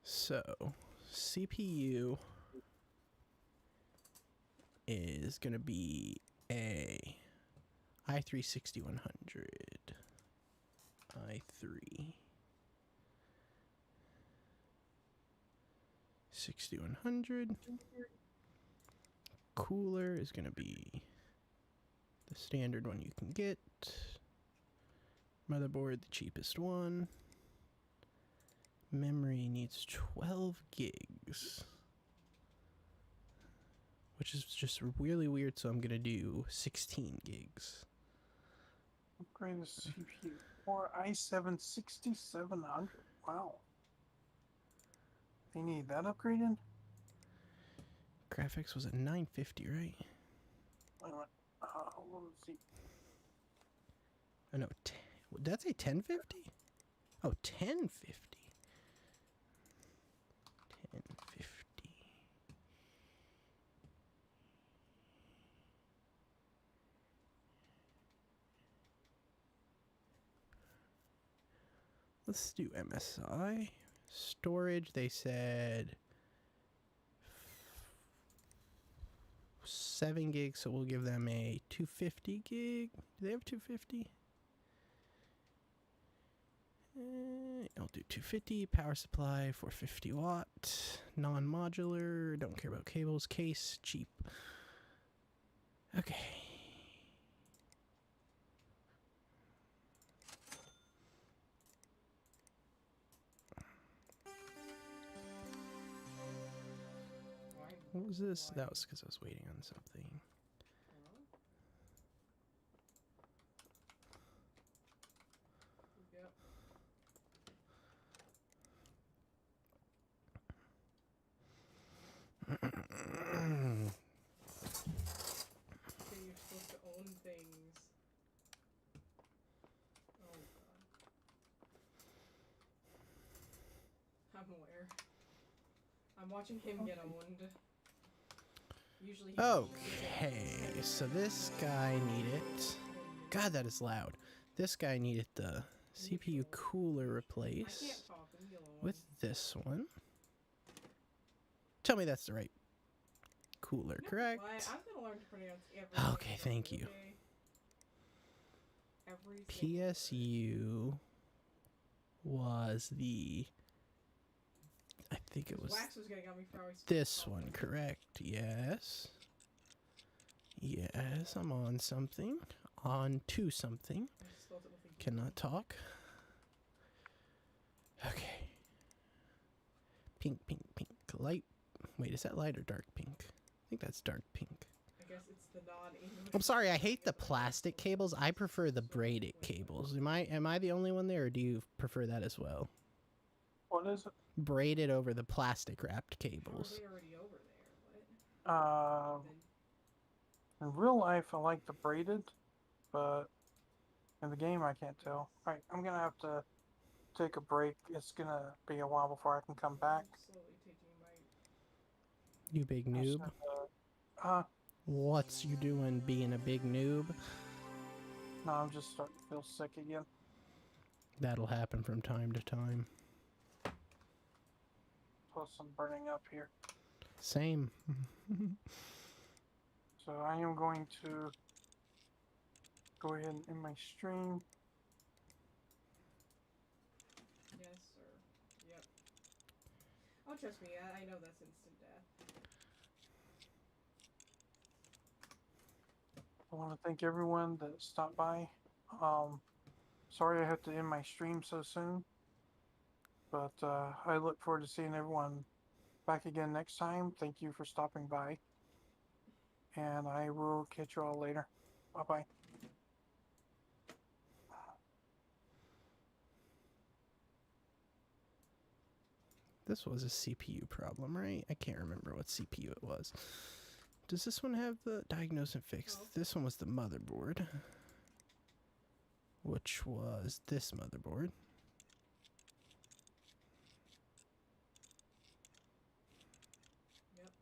So, CPU is going to be a i3 6100, i3 6100. Cooler is going to be the standard one you can get. Motherboard, the cheapest one. Memory needs 12 gigs, which is just really weird, so I'm gonna do 16 gigs. Upgrade the CPU. Or i7 6700. Wow. You need that upgraded? Graphics was at 950, right? Wait a minute. Let's see. Oh no, did that say 1050? Oh, 1050. 1050. Let's do MSI. Storage, they said 7 gigs, so we'll give them a 250 gig. Do they have 250? I'll do 250. Power supply, 450 watt. Non-modular. Don't care about cables. Case, cheap. Okay. What was this? That was because I was waiting on something. Okay, you're supposed to own things. Oh god. I'm aware. I'm watching him get owned. Usually he Okay, so this guy needed... God, that is loud. This guy needed the CPU cooler replaced with this one. Tell me that's the right cooler, correct? I'm gonna learn to pronounce everything. Okay, thank you. Every single PSU was the... I think it was Wax was getting on me for always this one, correct? Yes. Yes, I'm on something. On to something. I just spelled it with a Cannot talk. Okay. Pink, pink, pink. Light. Wait, is that light or dark pink? I think that's dark pink. I guess it's the non-English. I'm sorry, I hate the plastic cables. I prefer the braided cables. Am I the only one there, or do you prefer that as well? What is it? Braided over the plastic wrapped How are cables. they already over there? What? Then In real life, I like the braided, but in the game, I can't tell. Alright, I'm gonna have to take a break. It's gonna be a while before I can come back. I'm slowly taking my... You big noob. What's you doing being a big noob? No, I'm just starting to feel sick again. That'll happen from time to time. Plus, I'm burning up here. Same. So I am going to go ahead and end my stream. Yes, sir. Yep. Oh, trust me, I know that's instant death. I want to thank everyone that stopped by. Sorry I had to end my stream so soon. But I look forward to seeing everyone back again next time. Thank you for stopping by. And I will catch you all later. Bye-bye. This was a CPU problem, right? I can't remember what CPU it was. Does this one have the diagnose and fix? No. This one was the motherboard, which was this motherboard. Yep.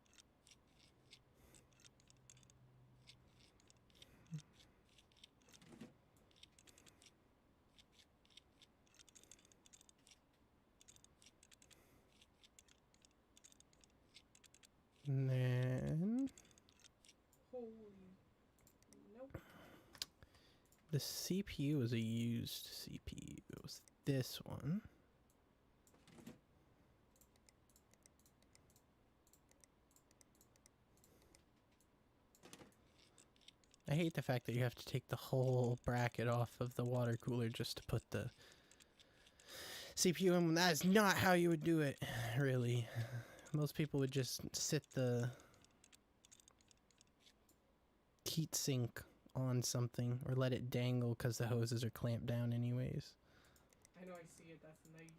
And then Holy. Nope. the CPU was a used CPU. It was this one. I hate the fact that you have to take the whole bracket off of the water cooler just to put the CPU in. That is not how you would do it, really. Most people would just sit the heatsink on something or let it dangle because the hoses are clamped down anyways. I know I see it. That's the 90s.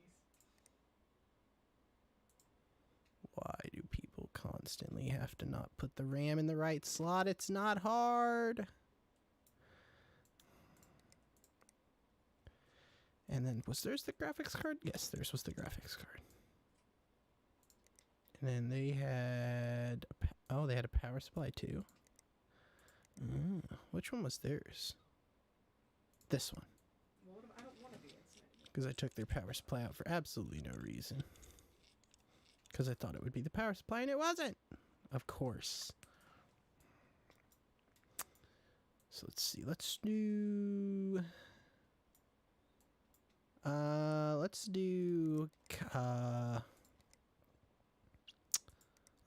Why do people constantly have to not put the RAM in the right slot? It's not hard. And then, was there's the graphics card? Yes, theirs was the graphics card. And then they had, oh, they had a power supply too. Which one was theirs? This one. Well, I don't want to be outside. Because I took their power supply out for absolutely no reason. Because I thought it would be the power supply and it wasn't. Of course. So let's see. Let's do...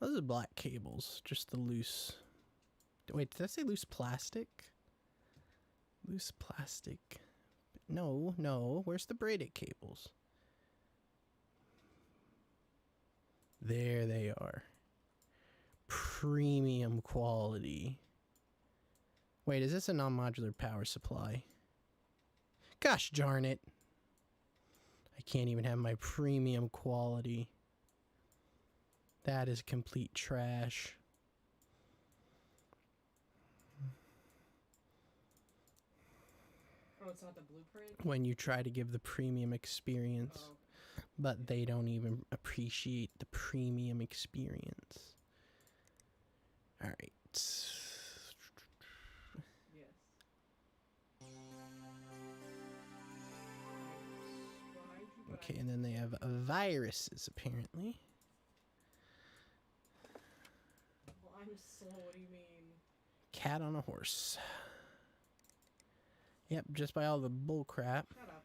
those are black cables. Just the loose... Wait, did I say loose plastic? Loose plastic. No, no. Where's the braided cables? There they are. Premium quality. Wait, is this a non-modular power supply? Gosh darn it. I can't even have my premium quality. That is complete trash. Oh, it's not the blueprint? When you try to give the premium experience. Oh. But they don't even appreciate the premium experience. Alright. Yes. Okay, and then they have viruses, apparently. Well, I'm slow. What do you mean? Cat on a horse. Yep, just by all the bull crap. Shut up.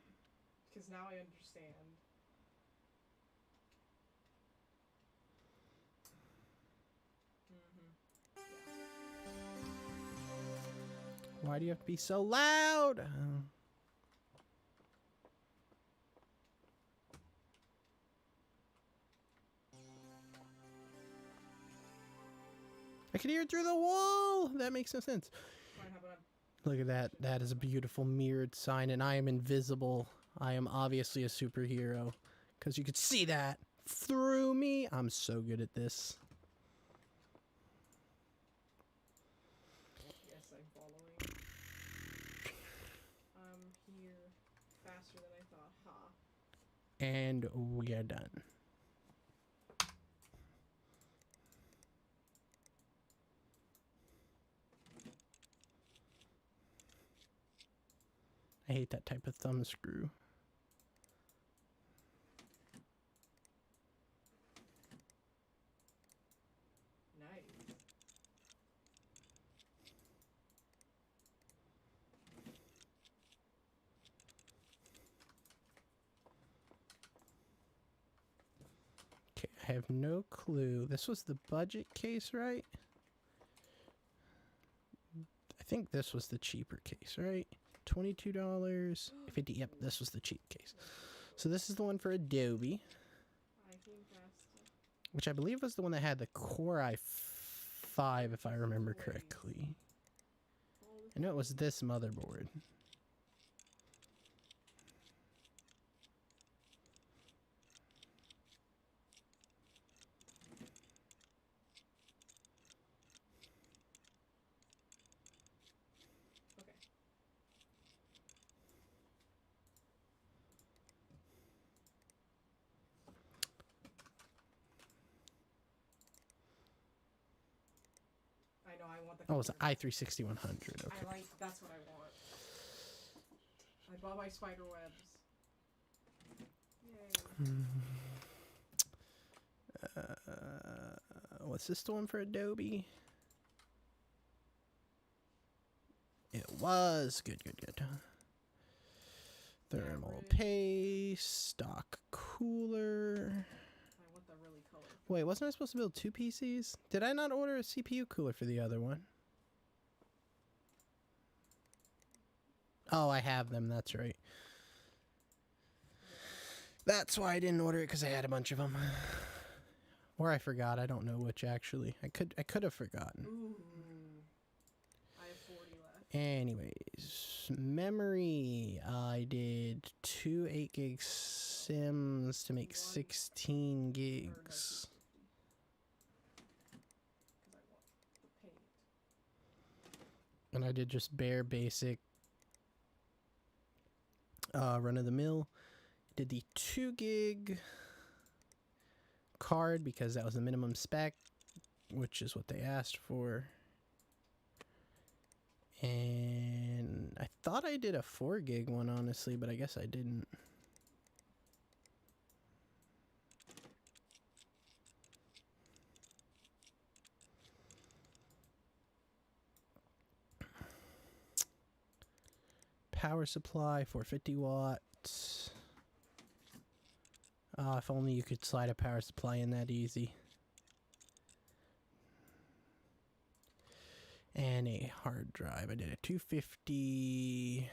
Because now I understand. Why do you have to be so loud? I can hear it through the wall. That makes no sense. Fine, how about Look at that. That is a beautiful mirrored sign, and I am invisible. I am obviously a superhero. Because you could see that through me. I'm so good at this. yes, I'm following. I'm here faster than I thought. Ha. And we are done. I hate that type of thumb screw. Nice. Okay, I have no clue. This was the budget case, right? I think this was the cheaper case, right? $22. 50. Yep, this was the cheap case. So this is the one for Adobe, I think that's the... which I believe was the one that had the Core i5, if I remember correctly. I know it was this motherboard. know. I want the. Oh, it's an computer. i3-6100. Okay. I like. That's what I want. I bought my spider webs. Yay. What's this the one for Adobe? It was good. Thermal really. paste, stock cooler. I want the really colorful. Wait, wasn't I supposed to build 2 PCs? Did I not order a CPU cooler for the other one? Oh, I have them. That's right. That's why I didn't order it, because I had a bunch of them. Or I forgot. I don't know which, actually. I could have forgotten. Ooh. I have 40 left. Anyways, memory. I did 2 8 gig sims to make One 16 gigs. Because I want the paint. And I did just bare basic run of the mill. Did the 2 gig card because that was the minimum spec, which is what they asked for. And I thought I did a 4 gig one, honestly, but I guess I didn't. Power supply, 450 watts. If only you could slide a power supply in that easy. And a hard drive. I did a 250.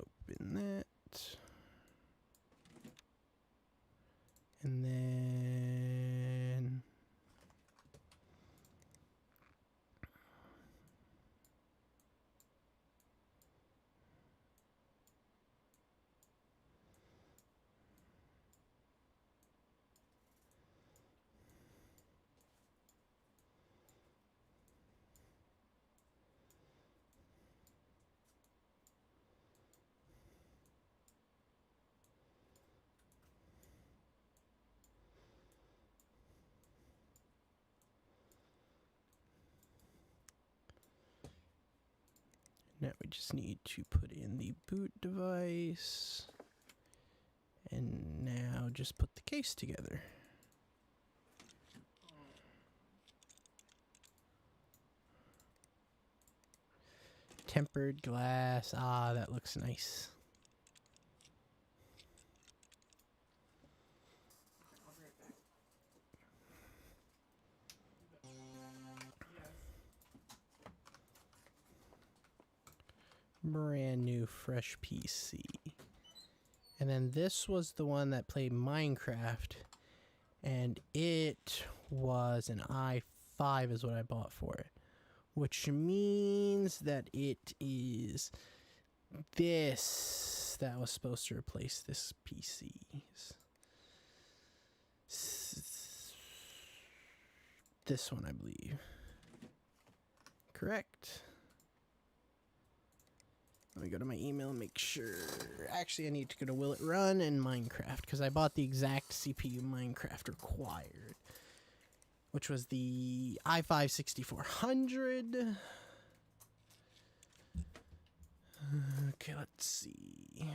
Open that. And then now we just need to put in the boot device. And now just put the case together. Tempered glass. Ah, that looks nice. I'll be right back. Yes. Brand new fresh PC. And then this was the one that played Minecraft, and it was an i5 is what I bought for it, which means that it is this that was supposed to replace this PC. This one, I believe. Correct. Let me go to my email and make sure. Actually, I need to go to Will It Run and Minecraft, because I bought the exact CPU Minecraft required, which was the i5 6400. Okay, let's see.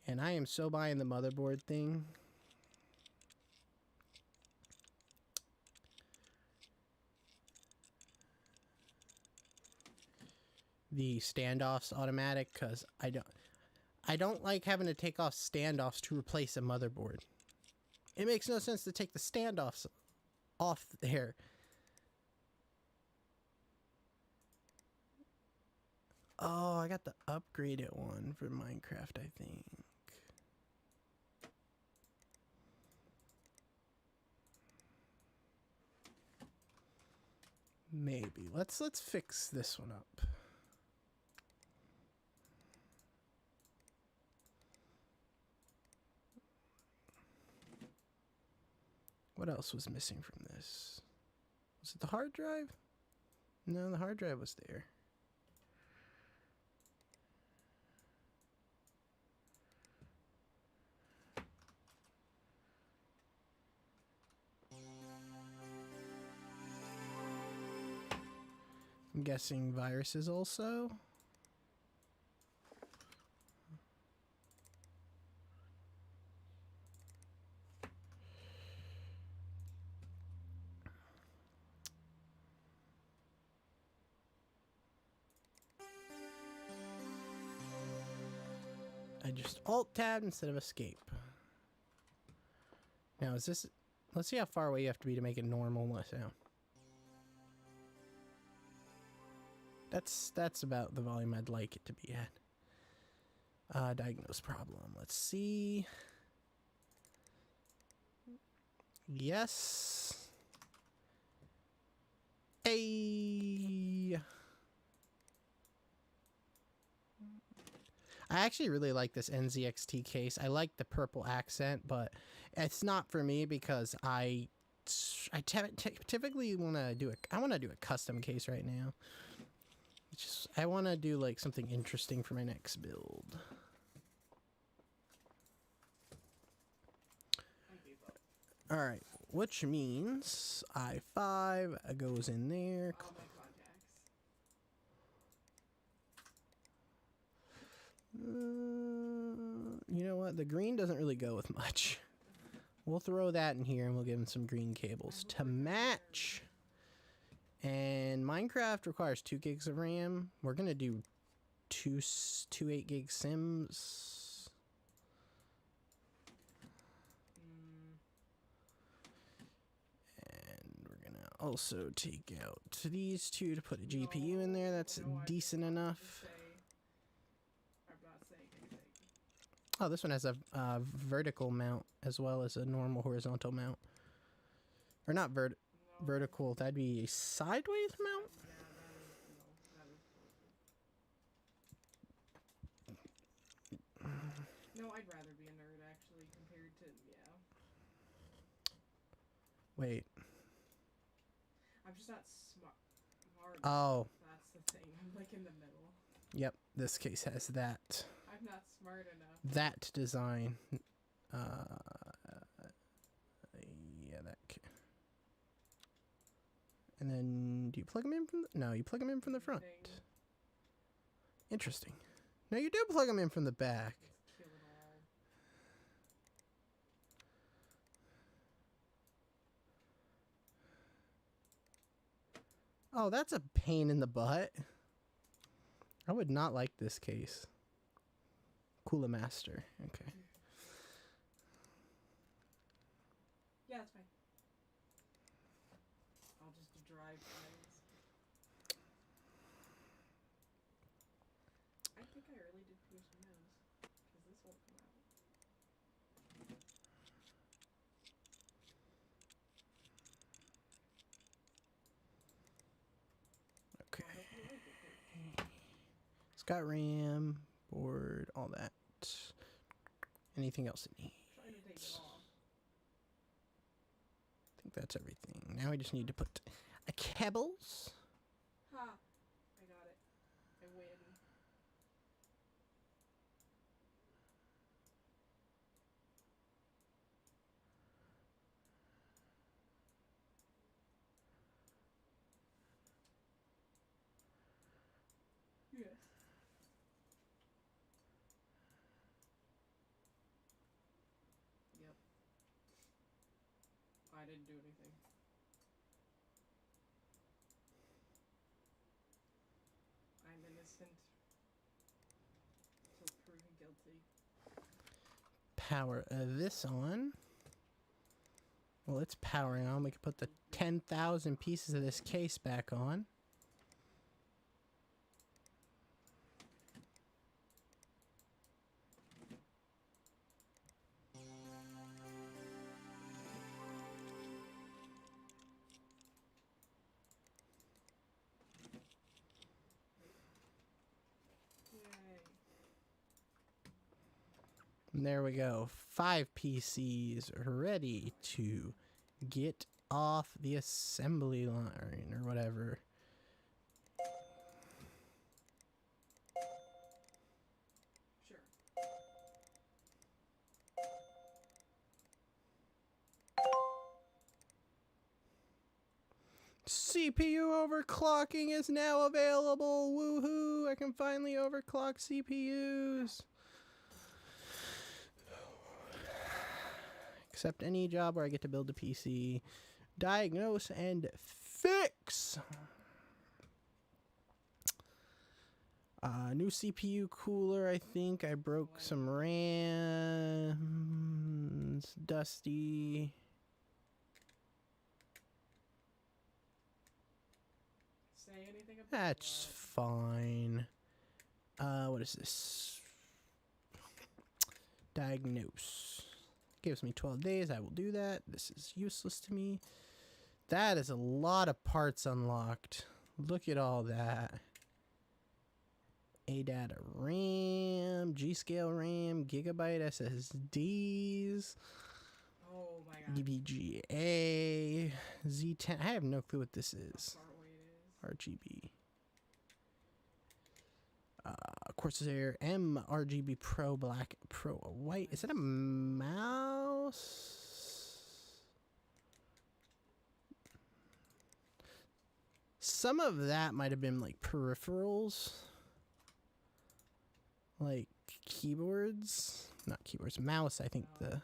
And I am so buying the motherboard thing. The standoffs automatic, because I don't like having to take off standoffs to replace a motherboard. It makes no sense to take the standoffs off there. Oh, I got the upgraded one for Minecraft, I think. Maybe. Let's fix this one up. What else was missing from this? Was it the hard drive? No, the hard drive was there. guessing viruses also. I just alt-tab instead of escape. Now is this... Let's see how far away you have to be to make it normal sound. That's about the volume I'd like it to be at. Diagnose problem. Let's see. Yes. Hey. I actually really like this NZXT case. I like the purple accent, but it's not for me because I typically want to do a custom case right now. I want to do like something interesting for my next build. All right, which means I5 goes in there. All my contacts. You know what? The green doesn't really go with much. We'll throw that in here and we'll give him some green cables to match. And Minecraft requires 2 gigs of RAM. We're gonna do two 8 gig sims. And we're gonna also take out these 2 to put a GPU in there. That's decent enough. I'm not saying anything. Oh, this one has a vertical mount as well as a normal horizontal mount. Or not vertical, that'd be a sideways mount? No, I'd rather be a nerd actually compared to, yeah. Wait. I'm just not smart. Oh. That's the thing. I'm like in the middle. Yep, this case has that. I'm not smart enough. That design. Yeah, that. And then, do you plug them in from the... No, you plug them in from the front. Interesting. No, you do plug them in from the back. Kill it all. Oh, that's a pain in the butt. I would not like this case. Cooler Master. Okay. Yeah, that's fine. I'll just drive lines. I think I really did pierce my nose. Because this won't come out. Okay. Well, hopefully it won't get pierced. It's got RAM, board, all that. Anything else it needs? Trying to take it off. I think that's everything. Now I just need to put a cables. Ha! I got it. I win. Yes. Yep. I didn't do anything. I'm innocent. Till proven guilty. Power this on. Well, it's powering on. We can put the 10,000 pieces of this case back on. Yay. And there we go. 5 PCs ready to get off the assembly line or whatever. Sure. See CPU overclocking is now available. Woohoo! I can finally overclock CPUs. Accept any job where I get to build a PC. Diagnose and fix. New CPU cooler, I think. I broke some RAMs. Dusty. Say anything about That's fine. What is this? Diagnose. Gives me 12 days. I will do that. This is useless to me. That is a lot of parts unlocked. Look at all that. ADATA RAM, G-Scale RAM, Gigabyte SSDs, Oh my god. EVGA, Z10. I have no clue what this is. How far away it is. RGB. Corsair M RGB Pro Black Pro White. Is that a mouse? Some of that might have been like peripherals. Like keyboards. Not keyboards, mouse, I think No, the it's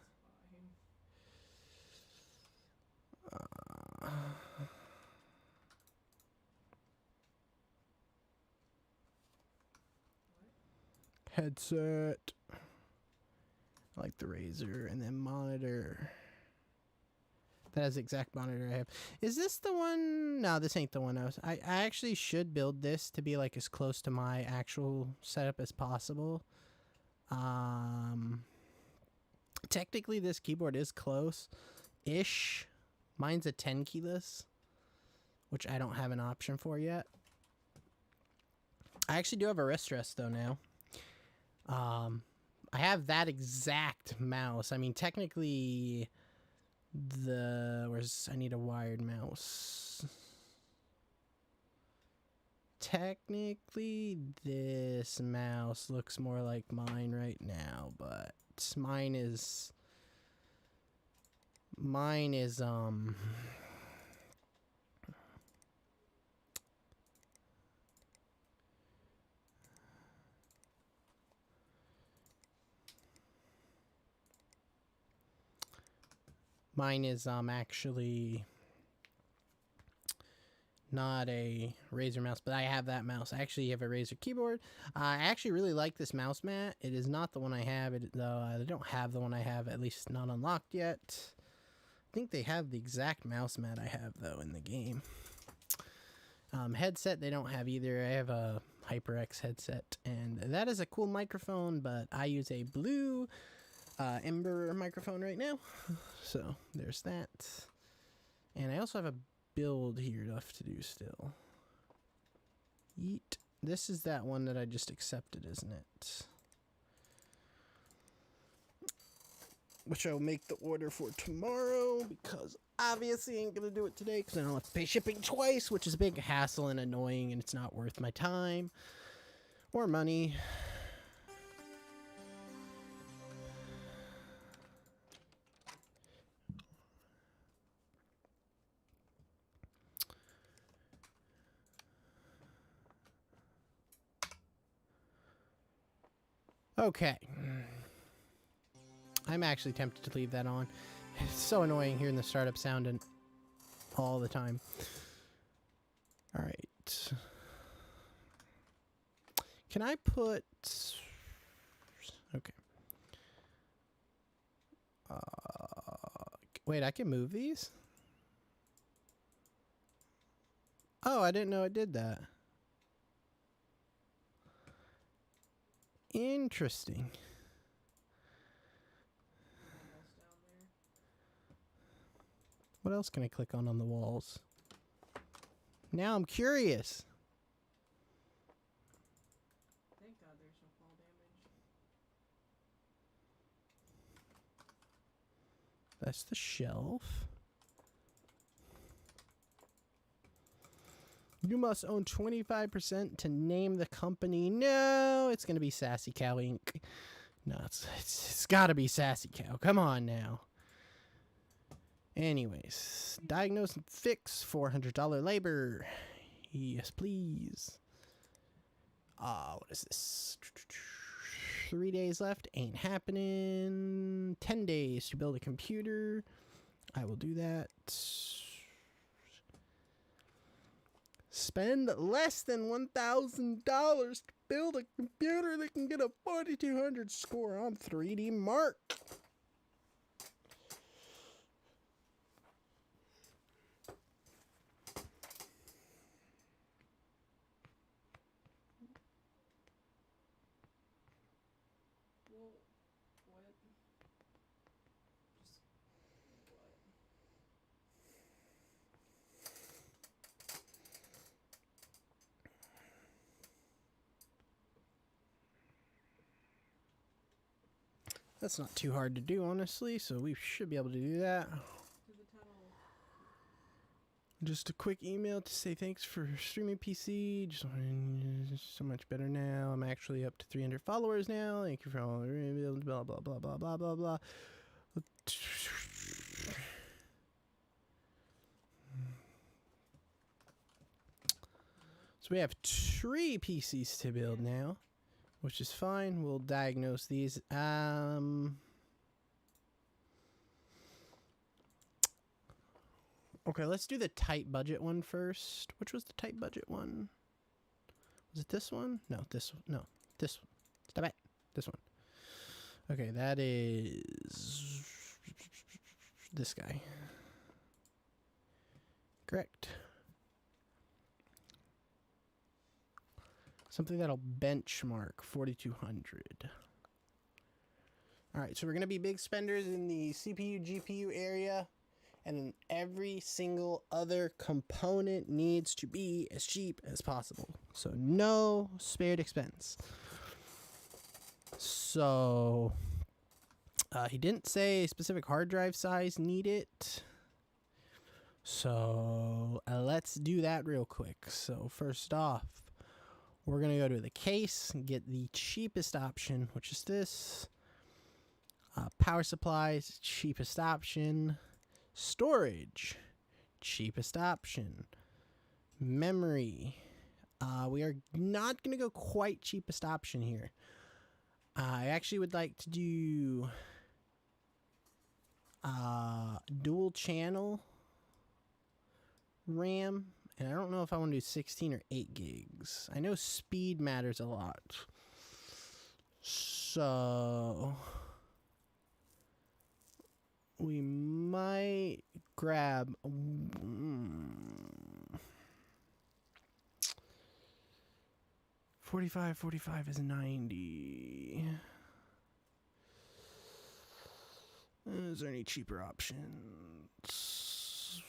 fine. headset. I like the Razer, and then monitor. That is the exact monitor I have. Is this the one? No, this ain't the one I actually should build this to be like as close to my actual setup as possible. Technically this keyboard is close-ish. Mine's a 10 keyless, which I don't have an option for yet. I actually do have a wrist rest though now. I have that exact mouse. I mean, technically, I need a wired mouse. Technically, this mouse looks more like mine right now, but mine is actually not a Razer mouse, but I have that mouse. I actually have a Razer keyboard. I actually really like this mouse mat. It is not the one I have, though. I don't have the one I have, at least not unlocked yet. I think they have the exact mouse mat I have, though, in the game. Headset, they don't have either. I have a HyperX headset, and that is a cool microphone, but I use a Blue Ember microphone right now. So there's that. And I also have a build here left to do still. Yeet. This is that one that I just accepted, isn't it? Which I'll make the order for tomorrow, because obviously I ain't gonna do it today because I don't have to pay shipping twice, which is a big hassle and annoying, and it's not worth my time or money. Okay. I'm actually tempted to leave that on. It's so annoying hearing the startup sound and all the time. All right. Can I put... Okay. Wait, I can move these? Oh, I didn't know it did that. Interesting. Almost down there. What else can I click on the walls? Now I'm curious. Thank God there's no fall damage. That's the shelf. You must own 25% to name the company. No, it's going to be Sassy Cow Inc. No, it's got to be Sassy Cow. Come on now. Anyways, diagnose and fix, $400 labor. Yes, please. What is this? 3 days left. Ain't happening. 10 days to build a computer. I will do that. Spend less than $1,000 to build a computer that can get a 4200 score on 3D Mark. Well, what? Just what? That's not too hard to do, honestly, so we should be able to do that. To the tunnel. Just a quick email to say thanks for streaming PC. Just so much better now. I'm actually up to 300 followers now. Thank you for all the blah blah blah blah blah blah blah. So we have 3 PCs to build now, which is fine. We'll diagnose these. Okay, let's do the tight budget one first. Which was the tight budget one? Was it this one? No, this one. No, this one. Stop it. This one. Okay, that is this guy. Correct. Something that'll benchmark 4200. All right, so we're going to be big spenders in the CPU, GPU area. And then every single other component needs to be as cheap as possible. So no spared expense. So he didn't say a specific hard drive size needed. So let's do that real quick. So first off, we're going to go to the case and get the cheapest option, which is this. Power supplies, cheapest option. Storage, cheapest option. Memory, we are not going to go quite cheapest option here. I actually would like to do dual channel RAM, and I don't know if I want to do 16 or 8 gigs. I know speed matters a lot. So we might grab 45 is 90. Is there any cheaper options?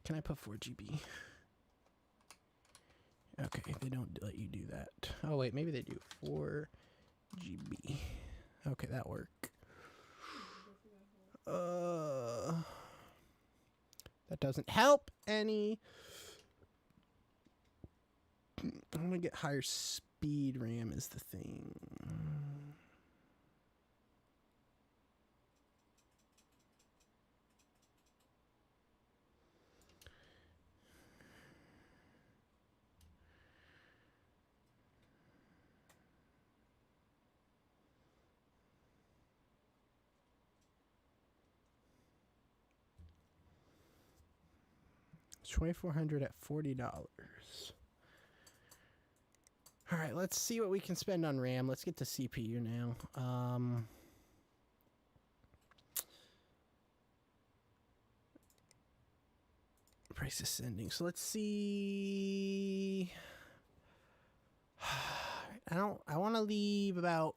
Can I put 4 GB? Okay, they don't let you do that. Oh wait, maybe they do 4 GB. Okay, that work. That doesn't help any. I'm gonna get higher speed RAM is the thing. $2,400 at $40. All right, let's see what we can spend on RAM. Let's get to CPU now. Price ascending. So let's see. I want to leave about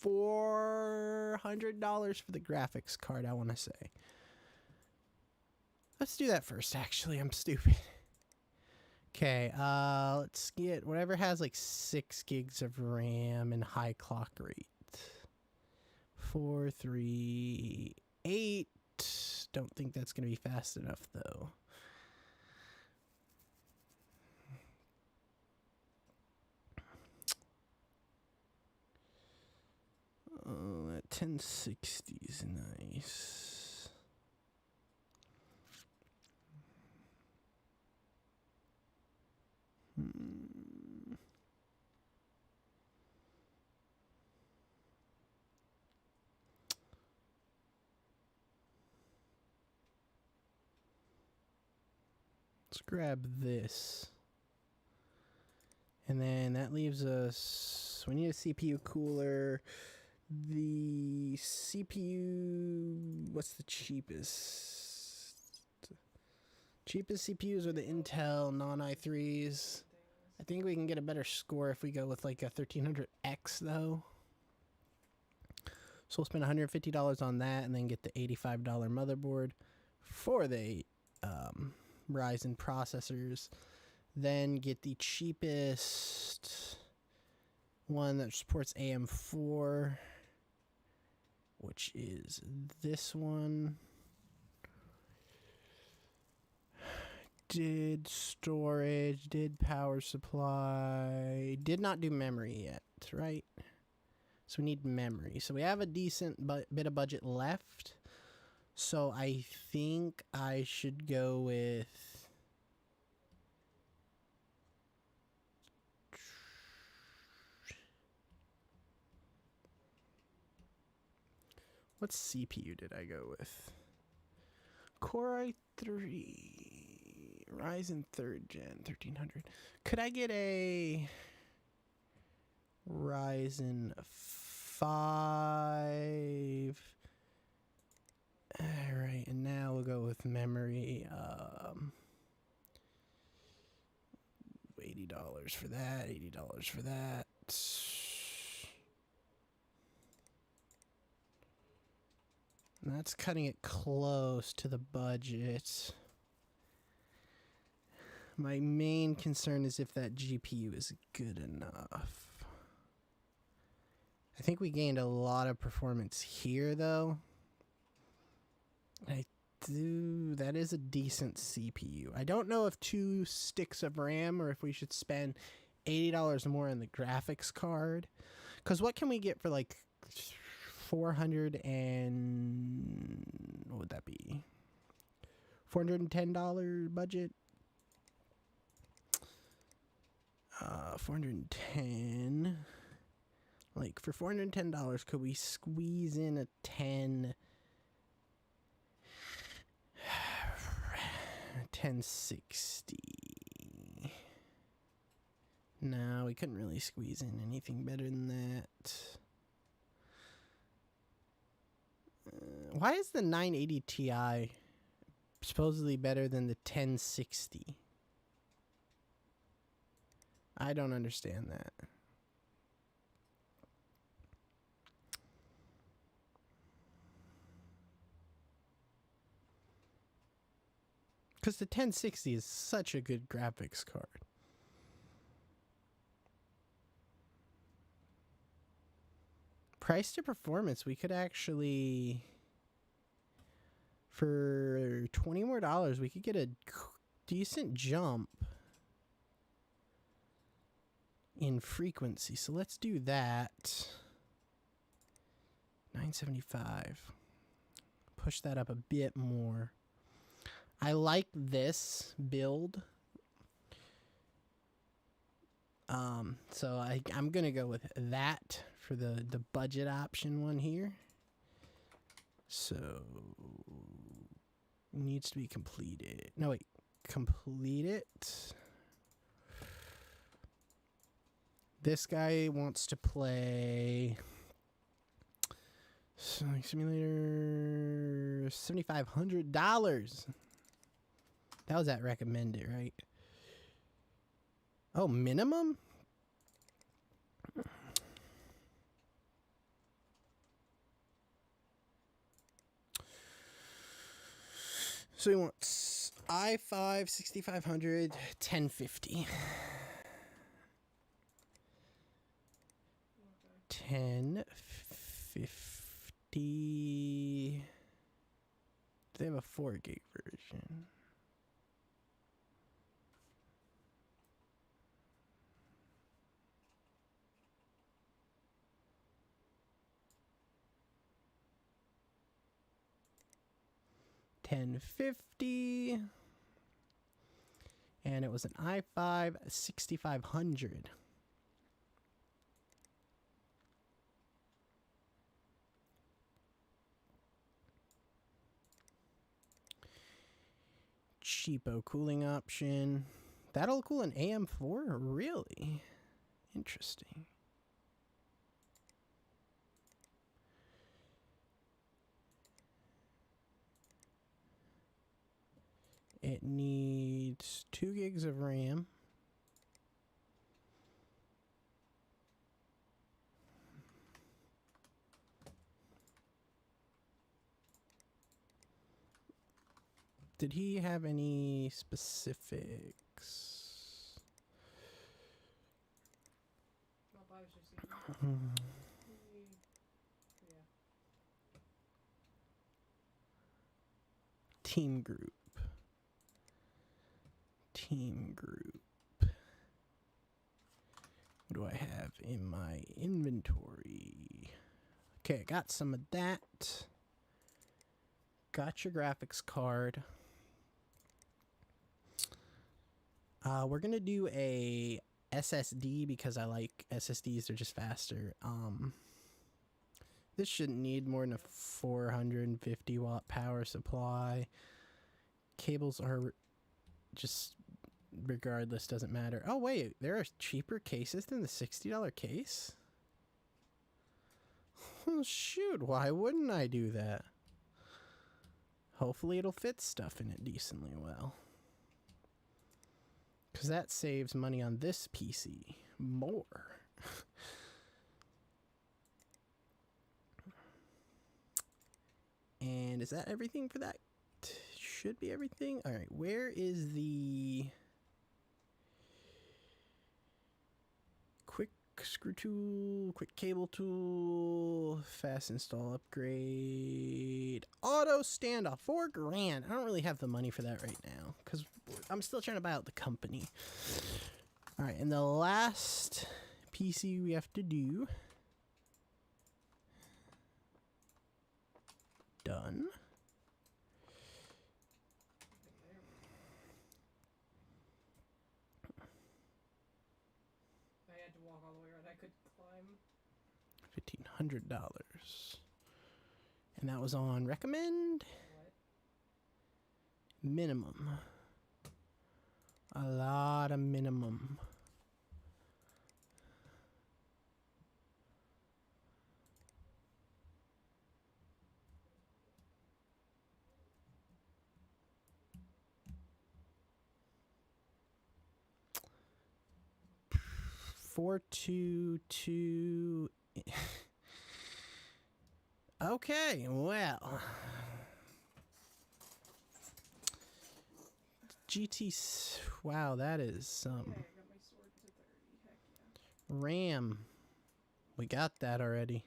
$400 for the graphics card, I want to say. Let's do that first, actually. I'm stupid. Okay, let's get whatever has like 6 gigs of RAM and high clock rate. 438. Don't think that's going to be fast enough, though. That 1060 is nice. Let's grab this. And then that leaves us, we need a CPU cooler. The CPU, what's the cheapest? Cheapest CPUs are the Intel non-i3s. I think we can get a better score if we go with like a 1300X though. So we'll spend $150 on that and then get the $85 motherboard for the Ryzen processors. Then get the cheapest one that supports AM4, which is this one. Did storage, did power supply, did not do memory yet, right? So we need memory. So we have a decent bit of budget left. So I think I should go with what CPU did I go with? Core i3, Ryzen 3rd Gen 1300. Could I get a Ryzen 5? All right, and now we'll go with memory. $80 for that, $80 for that. And that's cutting it close to the budget. My main concern is if that GPU is good enough. I think we gained a lot of performance here, though. That is a decent CPU. I don't know if 2 sticks of RAM or if we should spend $80 more on the graphics card. Because what can we get for like 400 and what would that be? $410 budget. 410. Like for $410, could we squeeze in a 1060? No, we couldn't really squeeze in anything better than that. Why is the 980 Ti supposedly better than the 1060? I don't understand that. Because the 1060 is such a good graphics card. Price to performance, we could actually, for $20 more, we could get a decent jump in frequency. So let's do that. 975. Push that up a bit more. I like this build. So I'm going to go with that for the budget option one here. So needs to be completed. No, wait. Complete it. This guy wants to play Sonic Simulator $7,500. That was at recommended, right? Oh, minimum? So he wants i5 6500 1050. 1050. They have a 4 gig version. 1050. And it was an i5 6500. Cheapo cooling option. That'll cool an AM4? Really? Interesting. It needs 2 gigs of RAM. Did he have any specifics? Nope, I was just eating. Yeah. Team group. Team group. What do I have in my inventory? Okay, I got some of that. Got your graphics card. We're gonna do a SSD because I like SSDs, they're just faster. This shouldn't need more than a 450 watt power supply. Cables are just, regardless, doesn't matter. Oh wait, there are cheaper cases than the $60 case? Oh shoot, why wouldn't I do that? Hopefully it'll fit stuff in it decently well. Because that saves money on this PC more. And is that everything for that? Should be everything. All right, where is the quick screw tool, quick cable tool, fast install upgrade, auto standoff, $4,000. I don't really have the money for that right now because I'm still trying to buy out the company. All right, and the last PC we have to do. Done. I had to walk all the way around. I could climb. $1,500. And that was on recommend. What? Minimum. A lot of minimum. $422. Okay, well. Wow, that is Yeah, I got my sword to 30. Heck yeah. RAM. We got that already.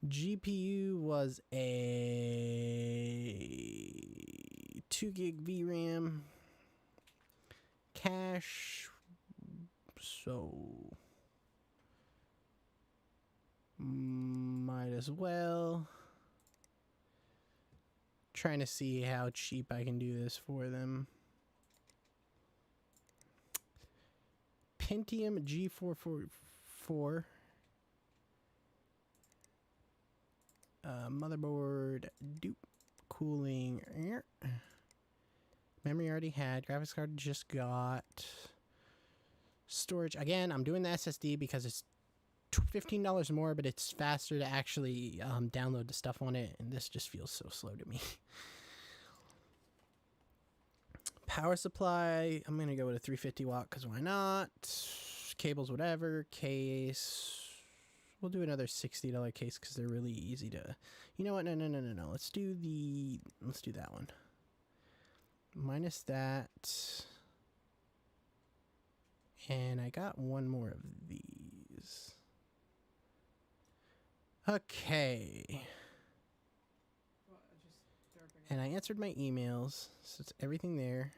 GPU was a 2 gig VRAM. Cache. So might as well. Trying to see how cheap I can do this for them. Pentium G444. Motherboard dupe. Cooling. Memory already had. Graphics card just got. Storage. Again, I'm doing the SSD because it's $15 more, but it's faster to actually download the stuff on it, and this just feels so slow to me. Power supply, I'm going to go with a 350 watt because why not? Cables, whatever. Case, we'll do another $60 case because they're really easy to... You know what? No. Let's do that one. Minus that. And I got one more of these. Okay. Well, just derping. And I answered my emails, so it's everything there.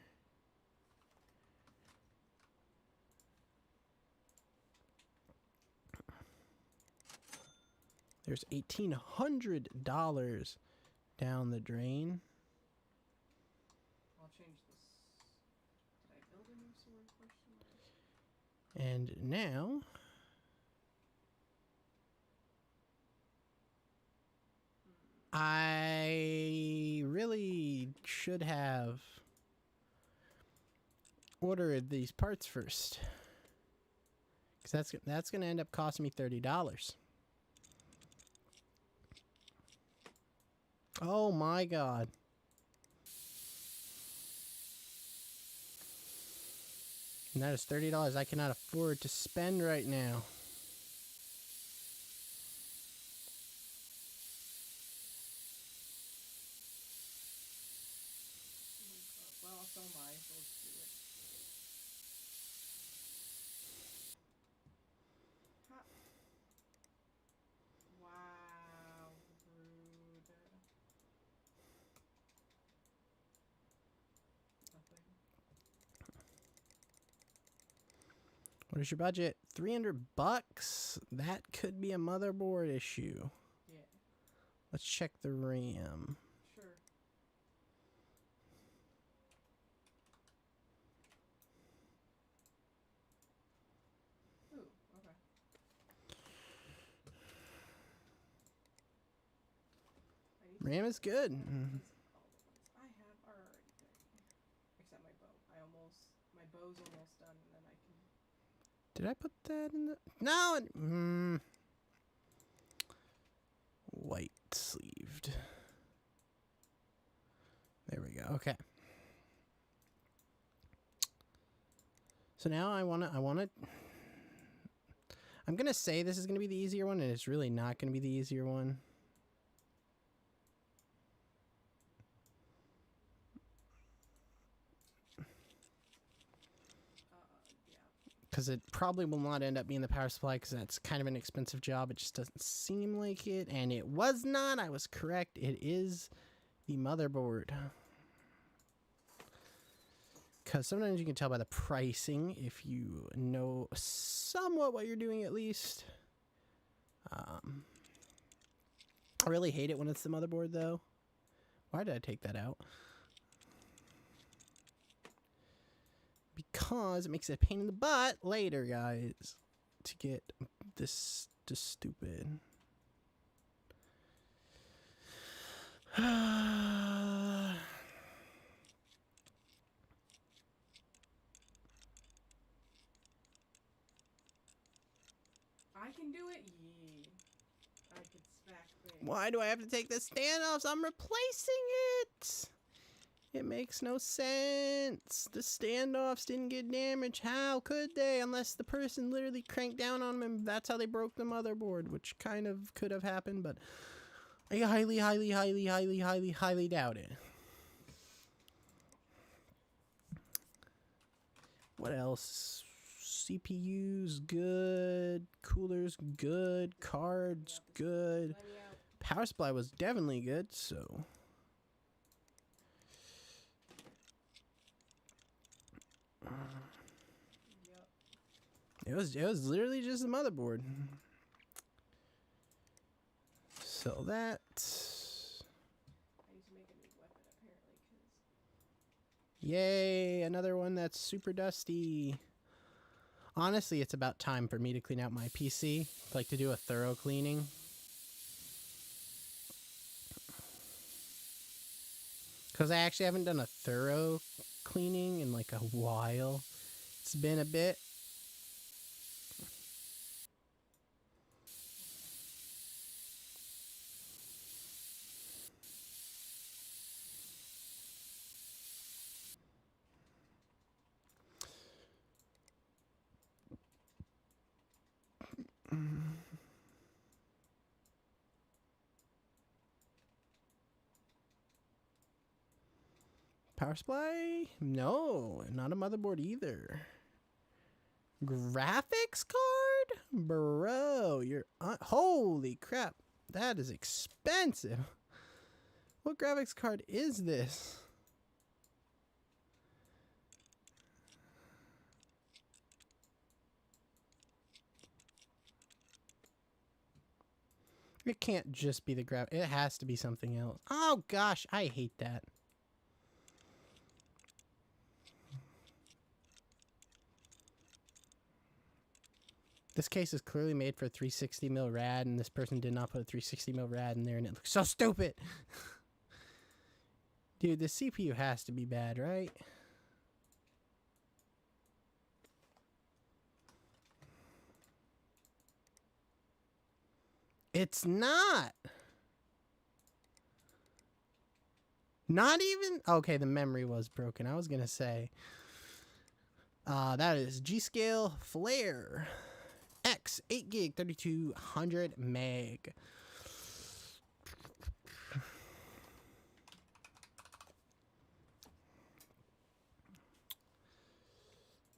There's $1,800 down the drain. I'll change this. Did I build a new sword? Question mark. And now, I really should have ordered these parts first, because that's going to end up costing me $30. Oh my god. And that is $30 I cannot afford to spend right now. Well, so am I, so let's do it. Ha. Wow, rude. Nothing. What is your budget? $300? That could be a motherboard issue. Yeah, Let's check the RAM. sure. Ooh, okay. I need to RAM is good. all the ones I have are already dirty. Except my bow. My bow's almost done, and then I can. Did I put that in the... No! White sleeved. There we go. Okay. So now I'm gonna say this is gonna be the easier one, and it's really not gonna be the easier one. Yeah. Because it probably will not end up being the power supply, because that's kind of an expensive job. It just doesn't seem like it. And it was not. I was correct. It is the motherboard. Because sometimes you can tell by the pricing if you know somewhat what you're doing at least. I really hate it when it's the motherboard, though. Why did I take that out? Because it makes it a pain in the butt later, guys, to get this just stupid. I can do it? Yee. I could smack things. Why do I have to take the standoffs? I'm replacing it! It makes no sense. The standoffs didn't get damaged. How could they? Unless the person literally cranked down on them and that's how they broke the motherboard, which kind of could have happened, but I highly, highly, highly, highly, highly, highly doubt it. What else? CPU's good. Cooler's good. Cards good. Let me out. Power supply was definitely good, so... Yep. It was literally just the motherboard. So that... I need to make a new weapon, apparently, because... Yay, another one that's super dusty. Honestly, it's about time for me to clean out my PC. Like to do a thorough cleaning. Because I actually haven't done a thorough cleaning in like a while. It's been a bit. Power supply? No, not a motherboard either. Graphics card? Bro, you're... holy crap. That is expensive. What graphics card is this? It can't just be the graph. It has to be something else. Oh gosh, I hate that. This case is clearly made for a 360 mil rad, and this person did not put a 360 mil rad in there, and it looks so stupid. Dude, the CPU has to be bad, right? It's not. Not even. Okay, the memory was broken. I was gonna say. That is G-Scale Flare X 8 gig 3200 meg.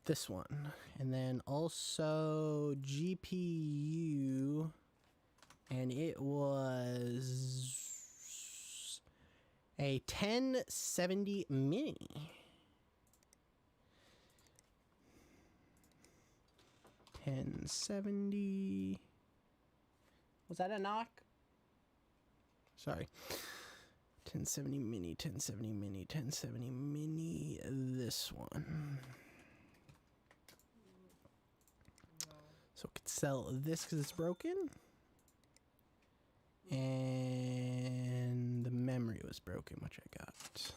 This one, and then also GPU, and it was a 1070 mini. 1070. Was that a knock? Sorry. 1070 mini, 1070 mini, 1070 mini. This one. So I could sell this because it's broken. And the memory was broken, which I got.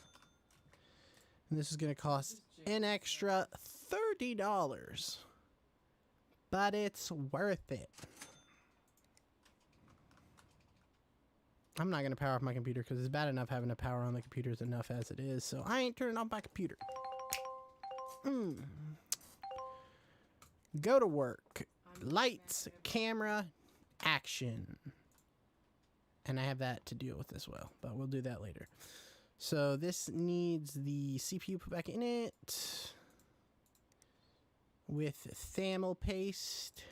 And this is going to cost an extra $30. But it's worth it. I'm not going to power off my computer because it's bad enough having to power on the computer enough as it is. So I ain't turning off my computer. Go to work. Lights, camera, action. And I have that to deal with as well, but we'll do that later. So this needs the CPU put back in it with thermal paste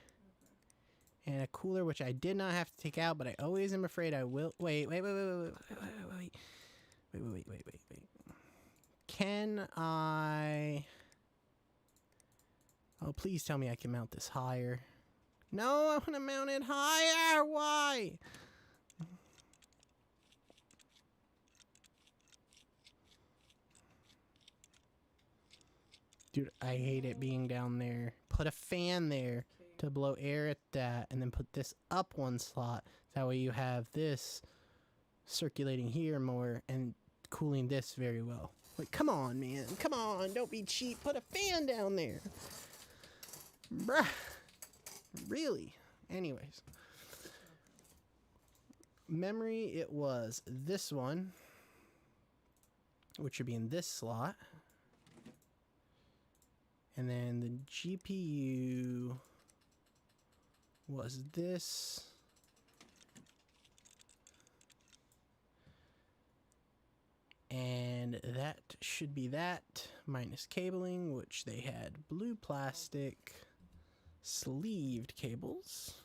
and a cooler, which I did not have to take out, but I always am afraid I will. Wait. Can I? Oh, please tell me I can mount this higher. No, I want to mount it higher. Why? Dude, I hate it being down there. Put a fan there to blow air at that, and then put this up one slot. That way you have this circulating here more and cooling this very well. Like, come on, man. Come on. Don't be cheap. Put a fan down there. Bruh. Really? Anyways. Memory, it was this one, which should be in this slot. And then the GPU was this. And that should be that minus cabling, which they had blue plastic sleeved cables.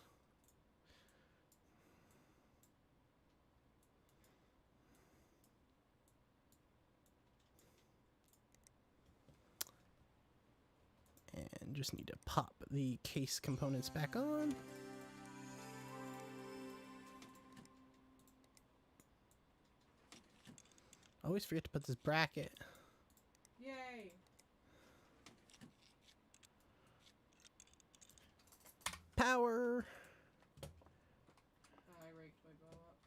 And just need to pop the case components back on. Always forget to put this bracket. Yay! Power. I raked my bow up.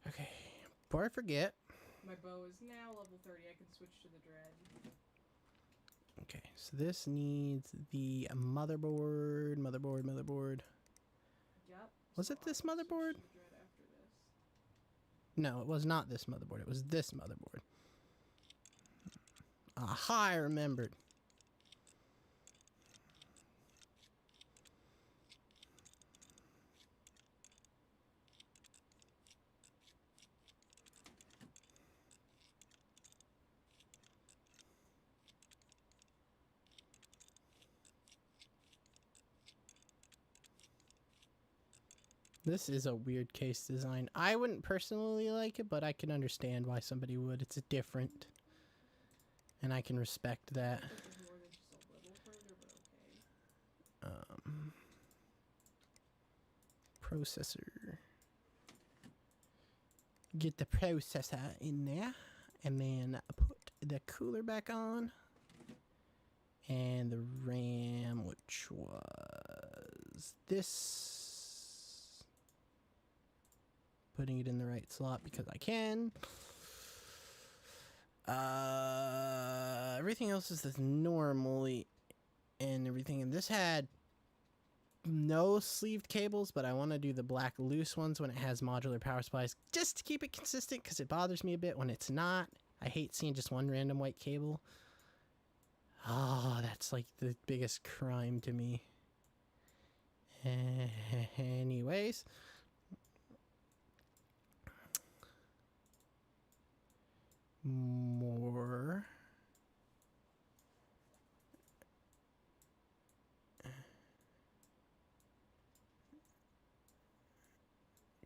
Okay. Before I forget. My bow is now level 30. I can switch to the dread. Okay, so this needs the motherboard. Yep. Was so it this I will switch motherboard? to the dread after this. No, it was not this motherboard. It was this motherboard. Aha, I remembered. This is a weird case design. I wouldn't personally like it, but I can understand why somebody would. It's different. And I can respect that. I think there's more than just a little further, but okay. Processor. Get the processor in there. And then put the cooler back on. And the RAM, which was was this. Putting it in the right slot because I can. Everything else is as normally, and everything. And this had no sleeved cables, but I want to do the black loose ones when it has modular power supplies, just to keep it consistent, because it bothers me a bit when it's not. I hate seeing just one random white cable. Oh, that's like the biggest crime to me. Anyways. More.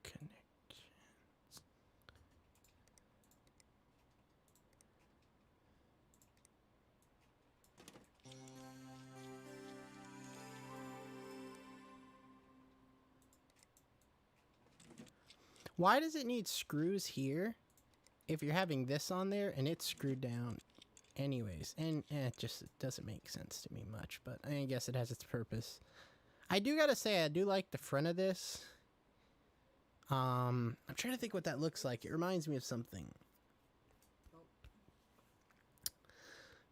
Connections. Why does it need screws here if you're having this on there and it's screwed down anyways? And it just doesn't make sense to me much, but I guess it has its purpose. I do gotta say, I do like the front of this. I'm trying to think what that looks like. It reminds me of something. I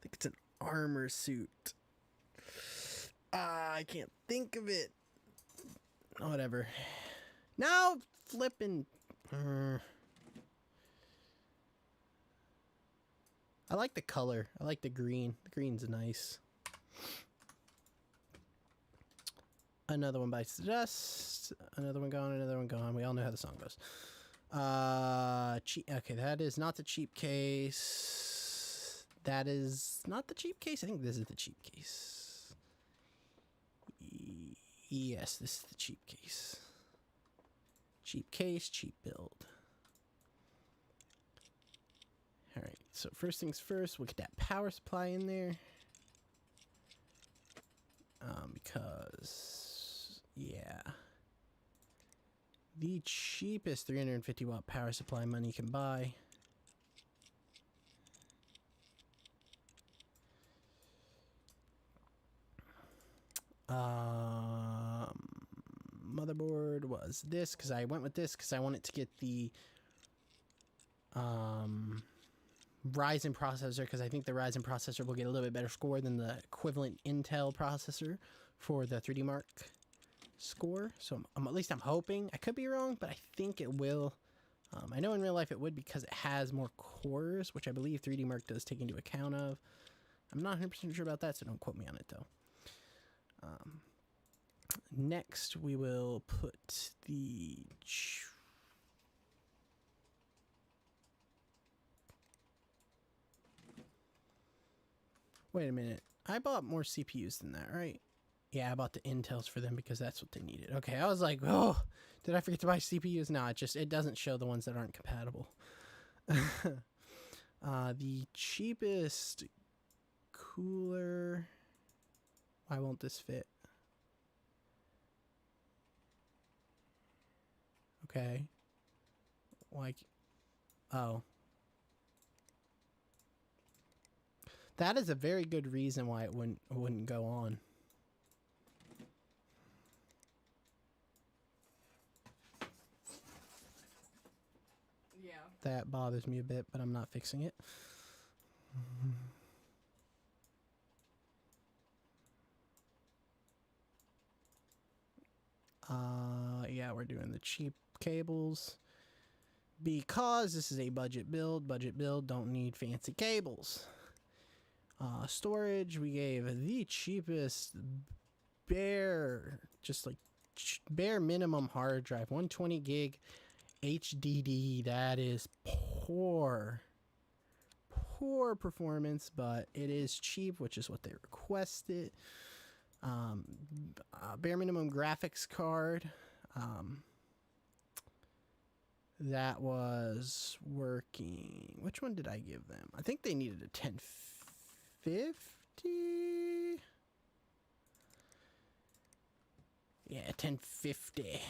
think it's an armor suit. I can't think of it. Whatever. Now flipping. I like the color. I like the green. The green's nice. Another one bites the dust. Another one gone. Another one gone. We all know how the song goes. Okay, that is not the cheap case. That is not the cheap case. I think this is the cheap case. Yes, this is the cheap case. Cheap case, cheap build. Alright, so first things first, we'll get that power supply in there. Because, yeah. The cheapest 350 watt power supply money can buy. Motherboard was this, because I went with this because I wanted to get the Ryzen processor, because I think the Ryzen processor will get a little bit better score than the equivalent Intel processor for the 3D Mark score. So at least I'm hoping. I could be wrong, but I think it will. I know in real life it would, because it has more cores, which I believe 3D Mark does take into account of. I'm not 100% sure about that, so don't quote me on it though. Next, we will put the wait a minute. I bought more CPUs than that, right? Yeah, I bought the Intels for them because that's what they needed. Okay, I was like, oh, did I forget to buy CPUs? No, it doesn't show the ones that aren't compatible. The cheapest cooler. Why won't this fit? Okay. Like, oh. That is a very good reason why it wouldn't go on. Yeah. That bothers me a bit, but I'm not fixing it. Yeah, we're doing the cheap cables because this is a budget build. Budget build don't need fancy cables. Storage, we gave the cheapest bare minimum hard drive, 120 gig HDD. That is poor performance, but it is cheap, which is what they requested. Bare minimum graphics card. That was working. Which one did I give them? I think they needed a 1050. Yeah, 1050.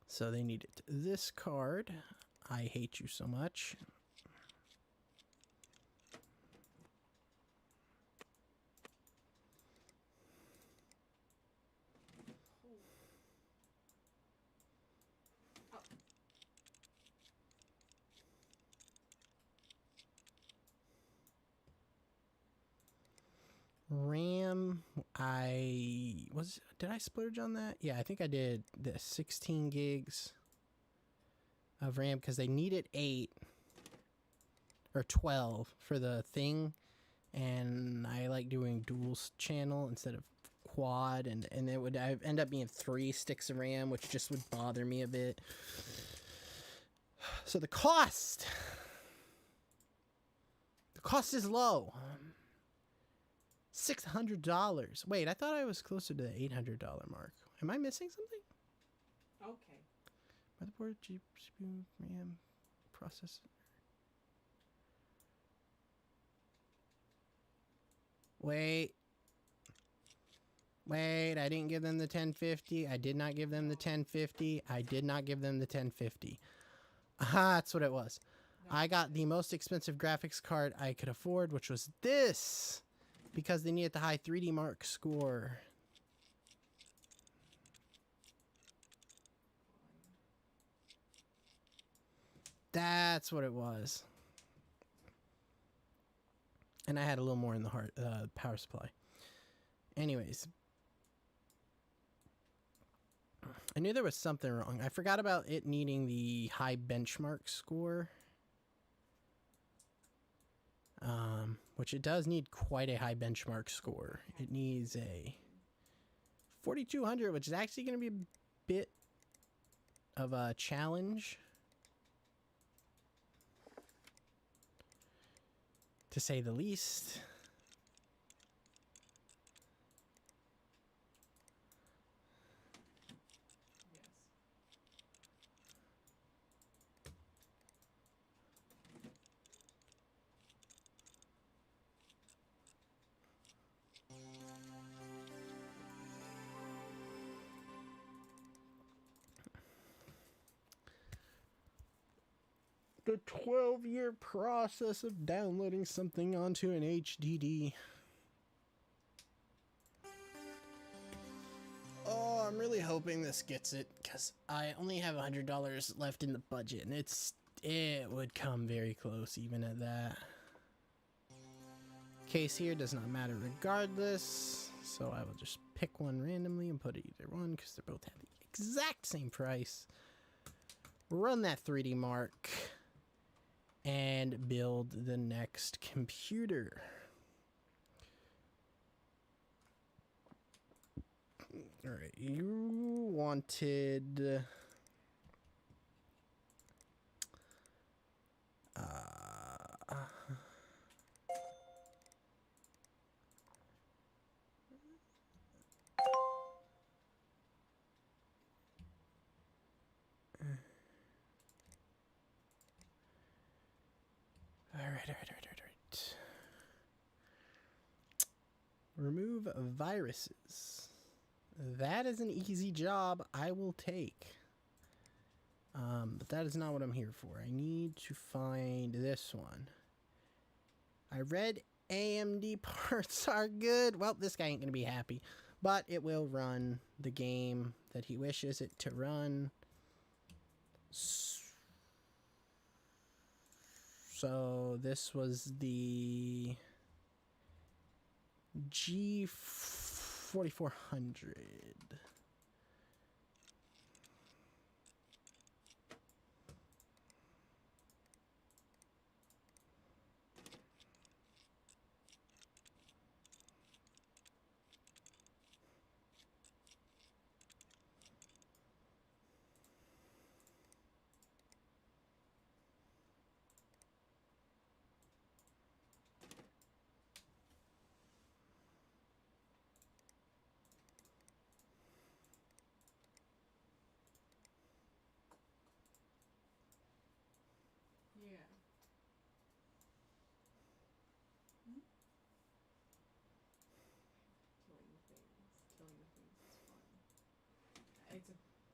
So they needed this card. I hate you so much. did I splurge on that? Yeah, I think I did the 16 gigs of RAM because they needed 8 or 12 for the thing, and I like doing dual channel instead of quad, and it would end up being 3 sticks of RAM, which just would bother me a bit. So the cost is low. $600. Wait, I thought I was closer to the $800 mark. Am I missing something? Okay. Motherboard, GPU, RAM, processor. Wait, I didn't give them the 1050. I did not give them the 1050. I did not give them the 1050. Aha, that's what it was. No. I got the most expensive graphics card I could afford, which was this, because they needed the high 3D Mark score. That's what it was. And I had a little more in the power supply. Anyways. I knew there was something wrong. I forgot about it needing the high benchmark score. Which it does need quite a high benchmark score. It needs a 4200, which is actually going to be a bit of a challenge, to say the least. Yes. The 12-year process of downloading something onto an HDD. Oh, I'm really hoping this gets it, because I only have $100 left in the budget, and it would come very close even at that. Case here does not matter regardless, so I will just pick one randomly and put either one, because they both have the exact same price. Run that 3D Mark and build the next computer. All right, you wanted all right. Remove viruses. That is an easy job I will take. But that is not what I'm here for. I need to find this one. I read AMD parts are good. Well, this guy ain't going to be happy. But it will run the game that he wishes it to run. So this was the G4400. Yeah. Hmm? Killing the things is fun.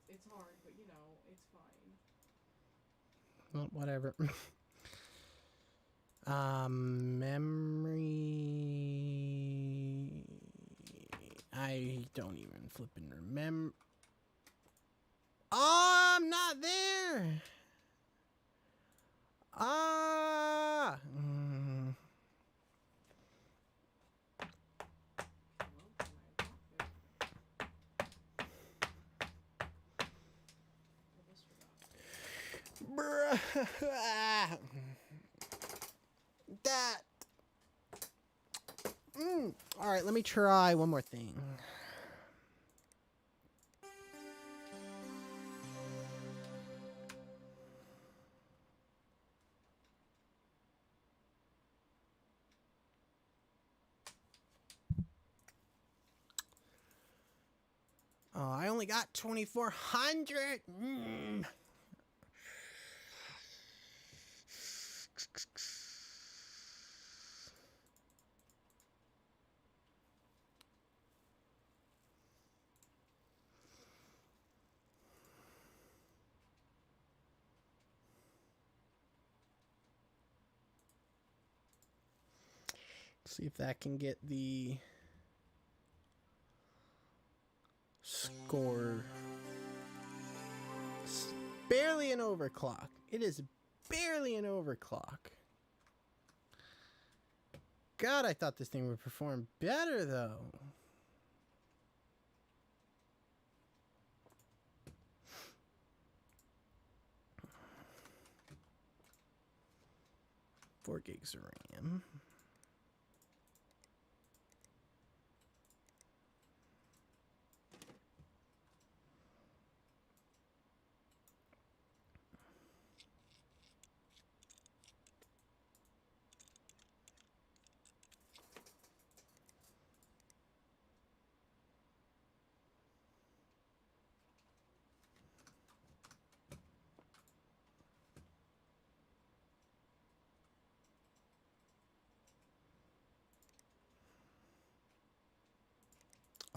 It's hard, but you know, it's fine. Well, whatever. Memory. I don't even flipping remember. Oh, I'm not there. Ah. Well, can I walk this? That. All right, let me try one more thing. Oh, I only got 2,400. See if that can get the score. It's barely an overclock. It is barely an overclock. God, I thought this thing would perform better though. Four gigs of RAM.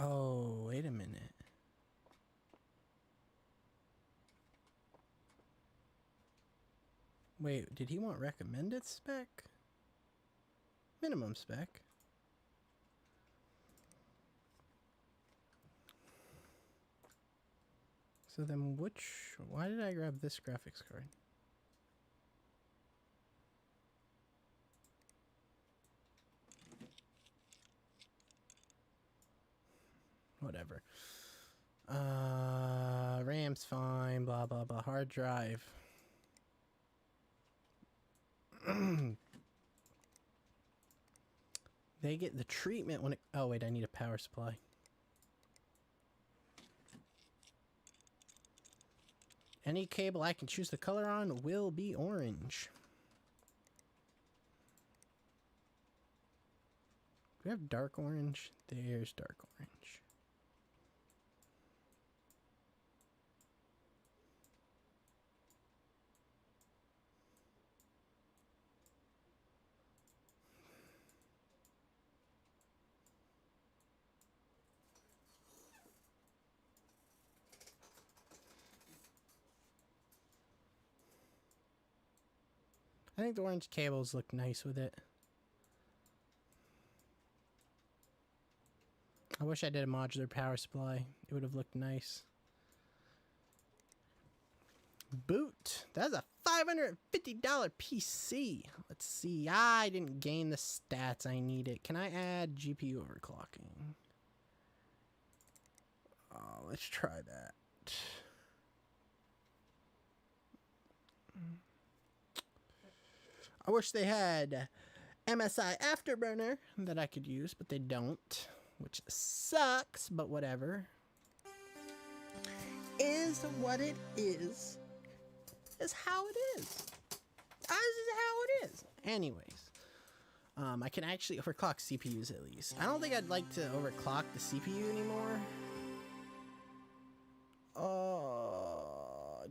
Oh, wait a minute. Wait, did he want recommended spec? Minimum spec. So then why did I grab this graphics card? Whatever. RAM's fine, blah, blah, blah. Hard drive. They get the treatment when it... Oh, wait, I need a power supply. Any cable I can choose the color on will be orange. Do we have dark orange? There's dark orange. I think the orange cables look nice with it. I wish I did a modular power supply. It would have looked nice. Boot. That's a $550 PC. Let's see. I didn't gain the stats I needed. Can I add GPU overclocking? Oh, let's try that. I wish they had MSI Afterburner that I could use, but they don't, which sucks, but whatever. Is what it is. Is how it is. This is how it is. Anyways, I can actually overclock CPUs at least. I don't think I'd like to overclock the CPU anymore.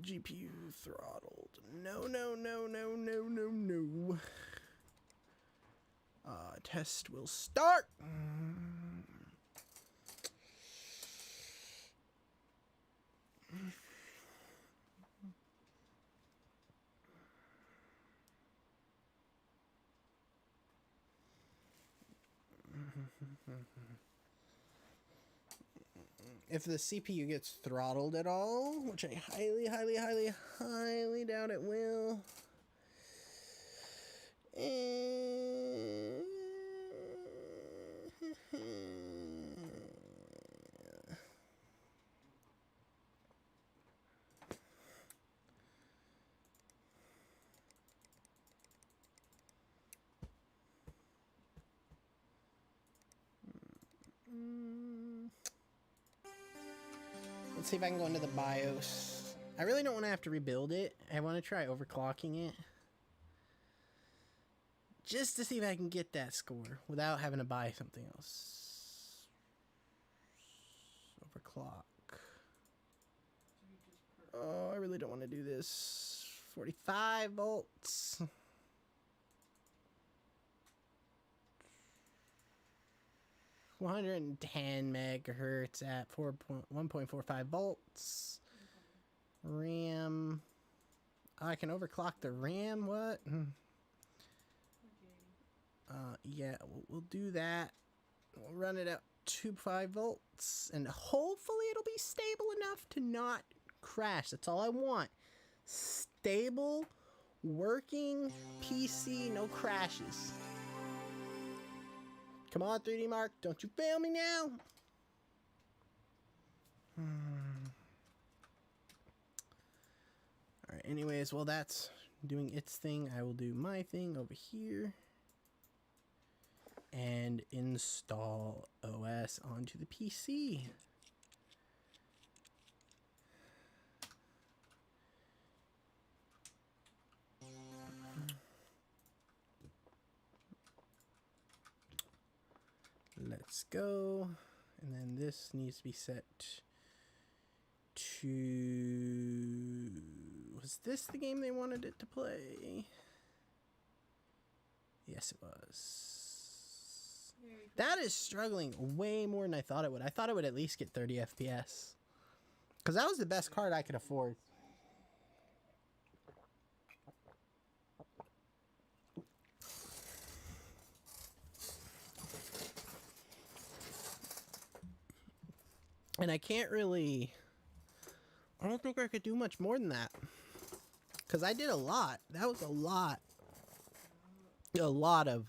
GPU throttled. No, no, no, no, no, no, no. Test will start. If the CPU gets throttled at all, which I highly, highly, highly, highly doubt it will. let's see if I can go into the BIOS. I really don't want to have to rebuild it. I want to try overclocking it. Just to see if I can get that score without having to buy something else. Overclock. Oh, I really don't want to do this. 45 volts. 110 megahertz at 1.45 volts. RAM. I can overclock the RAM. What? Yeah, we'll do that. We'll run it at 2.5 volts, and hopefully it'll be stable enough to not crash. That's all I want. Stable, working PC, no crashes. Come on, 3D Mark, don't you fail me now. Alright, anyways, while that's doing its thing, I will do my thing over here and install OS onto the PC. Let's go. And then this needs to be set to... Was this the game they wanted it to play? Yes, it was. That is struggling way more than I thought it would. I thought it would at least get 30 FPS. Because that was the best card I could afford. And I can't really... I don't think I could do much more than that. Because I did a lot. That was a lot. A lot of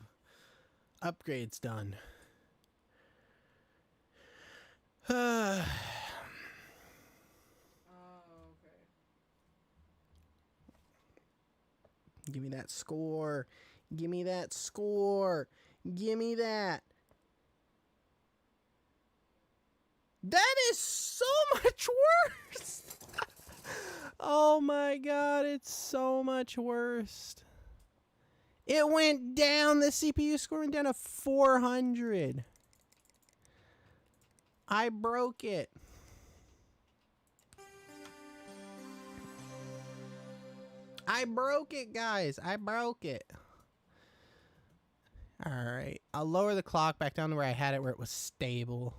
upgrades done. Oh, okay. Give me that score. Give me that score. Give me that. That is so much worse. Oh my god, it's so much worse. It went down. The CPU score went down to 400. I broke it. I broke it, guys. I broke it. Alright. I'll lower the clock back down to where I had it, where it was stable.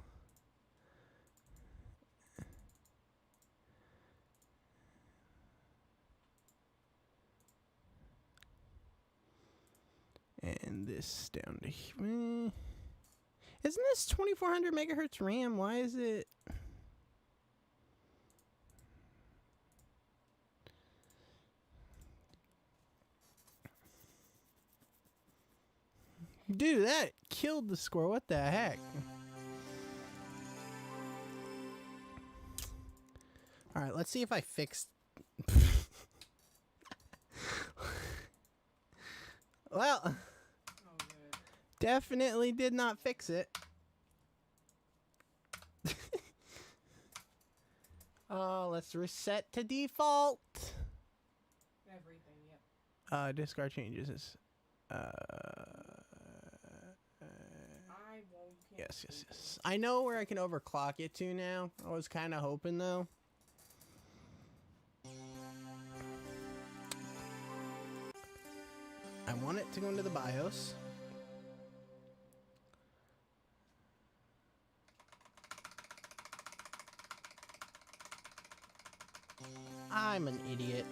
And this down to here. Isn't this 2400 megahertz RAM? Why is it? Dude, that killed the score. What the heck? Alright, let's see if I fixed... Well... Oh, good. Definitely did not fix it. Let's reset to default. Everything, yep. Discard changes is... I won't. Yes. I know where I can overclock it to now. I was kind of hoping, though. I want it to go into the BIOS. I'm an idiot.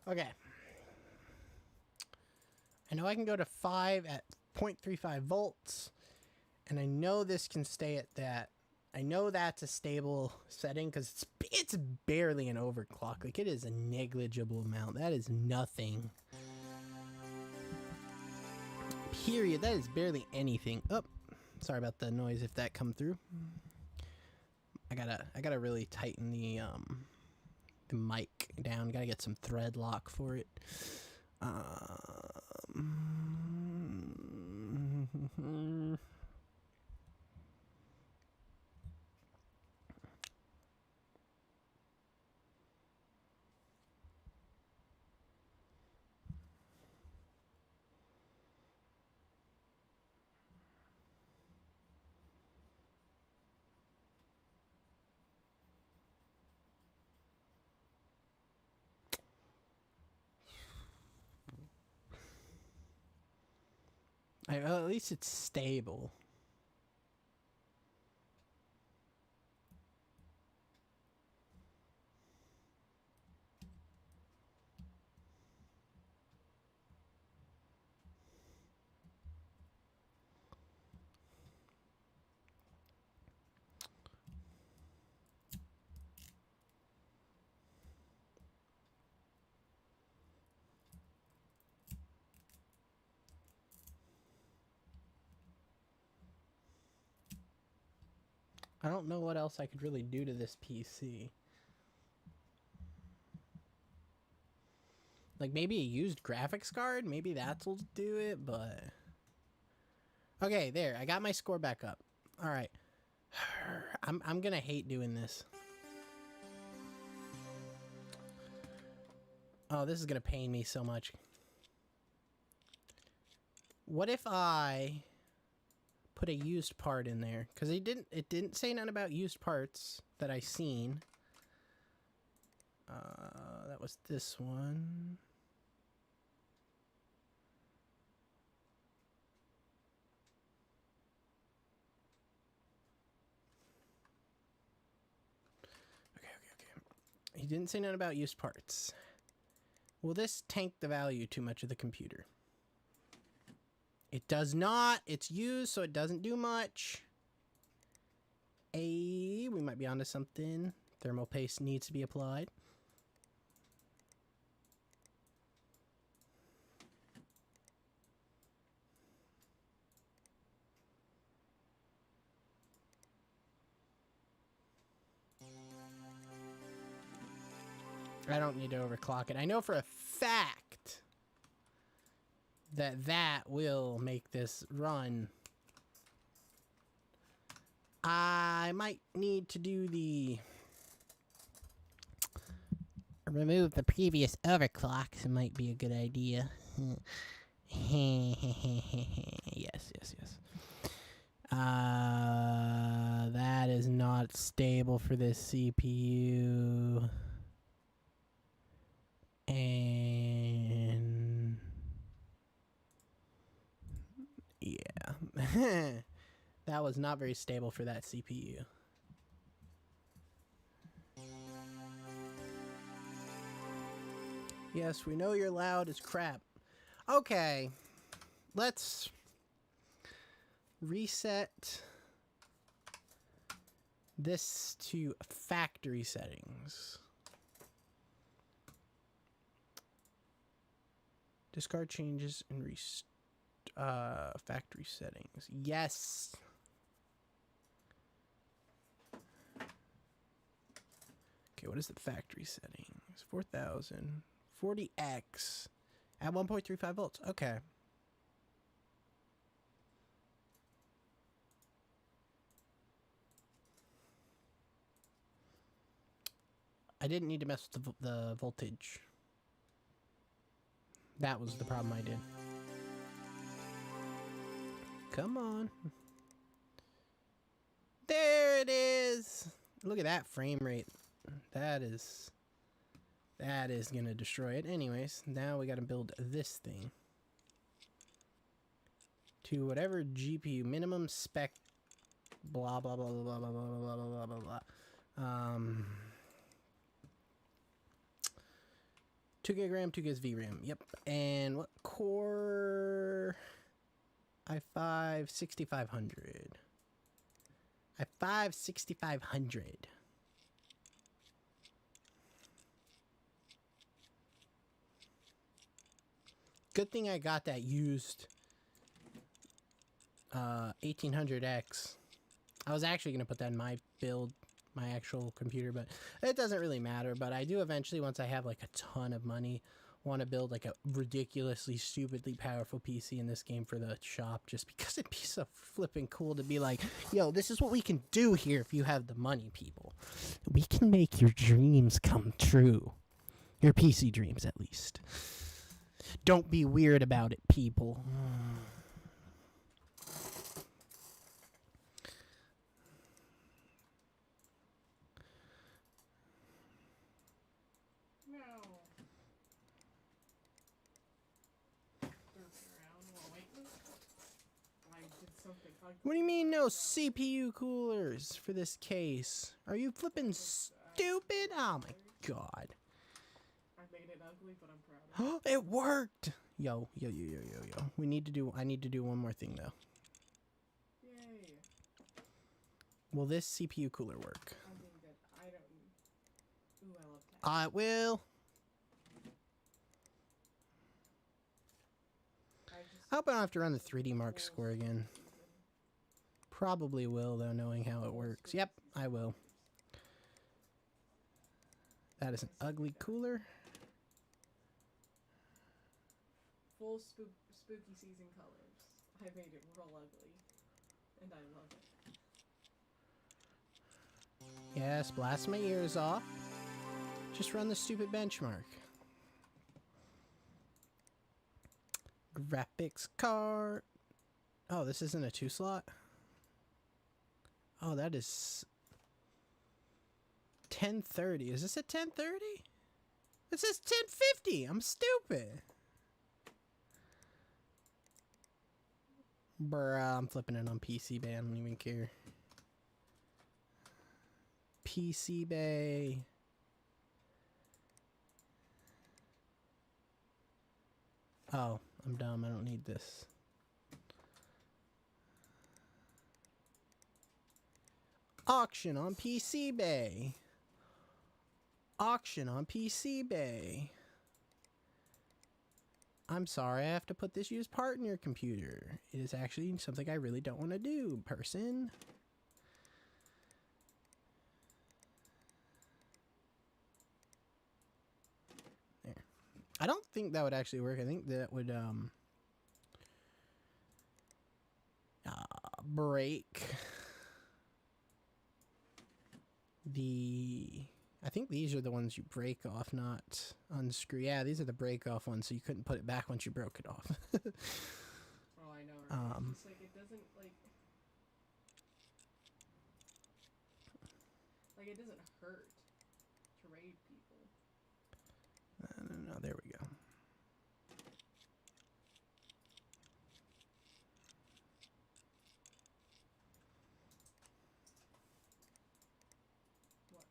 Okay. I know I can go to 5 at 0.35 volts. And I know this can stay at that. I know that's a stable setting because it's barely an overclock. Like, it is a negligible amount. That is nothing. Period. That is barely anything. Oh, sorry about the noise if that come through. I gotta really tighten the the mic down. Gotta get some thread lock for it. Well, at least it's stable. I don't know what else I could really do to this PC. Like maybe a used graphics card? Maybe that'll do it, but... Okay, there. I got my score back up. Alright. I'm gonna hate doing this. Oh, this is gonna pain me so much. What if I put a used part in there? Because it didn't say nothing about used parts that I seen. That was this one. Okay. He didn't say nothing about used parts. Will this tank the value too much of the computer? It does not. It's used, so it doesn't do much. We might be onto something. Thermal paste needs to be applied. I don't need to overclock it. I know for a fact that will make this run. I might need to do the remove the previous overclocks. It might be a good idea. Yes. That is not stable for this CPU. And yeah, that was not very stable for that CPU. Yes, we know you're loud as crap. Okay, let's reset this to factory settings. Discard changes and factory settings. Yes. Okay, what is the factory settings? 4000. 40x at 1.35 volts. Okay. I didn't need to mess with the voltage. That was the problem I did. Come on. There it is. Look at that frame rate. That is gonna destroy it. Anyways, now we gotta build this thing to whatever GPU minimum spec. Blah blah blah blah blah blah blah blah blah blah. 2 gig RAM, 2 gigs VRAM. Yep. And what core? i5 6500. i5 6500. Good thing I got that used 1800X. I was actually going to put that in my build my actual computer, but it doesn't really matter. But I do eventually, once I have like a ton of money, want to build like a ridiculously stupidly powerful PC in this game for the shop, just because it'd be so flipping cool to be like, yo, this is what we can do here if you have the money, people. We can make your dreams come true. Your PC dreams, at least. Don't be weird about it, people. No. Derping around while waiting. I did something ugly. What do you mean no CPU coolers for this case? Are you flipping stupid? Oh my god. I made it ugly, but I'm proud of it. It worked! Yo. I need to do one more thing though. Yay. Will this CPU cooler work? I'm being good. I don't. Ooh, I love that. It will. I hope I don't have to run the 3D Mark score again. Probably will though, knowing how it works. Yep, I will. That is an ugly cooler. Full spooky season colors. I made it real ugly. And I love it. Yes, blast my ears off. Just run the stupid benchmark. Graphics card. Oh, this isn't a 2-slot? Oh, that is 1030. Is this a 1030? It says 1050. I'm stupid. Bruh, I'm flipping it on PC Bay. I don't even care. PC Bay. Oh, I'm dumb. I don't need this. Auction on PC Bay. Auction on PC Bay. I'm sorry, I have to put this used part in your computer. It is actually something I really don't want to do, person. There. I don't think that would actually work. I think that would break the... I think these are the ones you break off, not unscrew. Yeah, these are the break off ones, so you couldn't put it back once you broke it off. Oh, I know, right? It's just like, it doesn't, like, it doesn't hurt to raid people. No, there we go. What?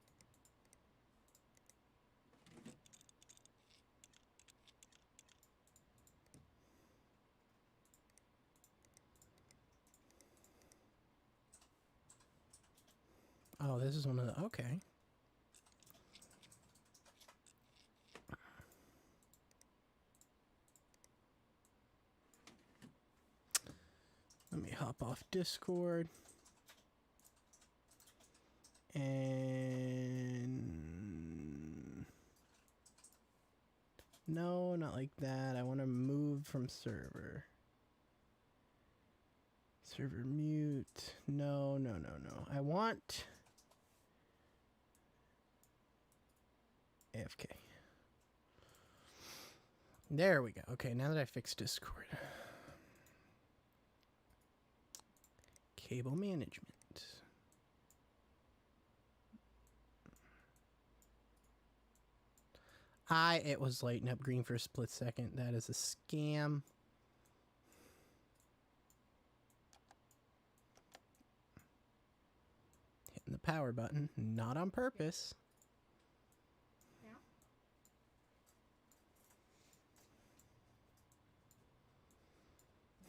Oh, this is one of the... Okay. Let me hop off Discord. And... No, not like that. I want to move from server. Server mute. No. I want... AFK. There we go. Okay, now that I fixed Discord. Cable management. It was lighting up green for a split second. That is a scam. Hitting the power button, not on purpose. Yeah?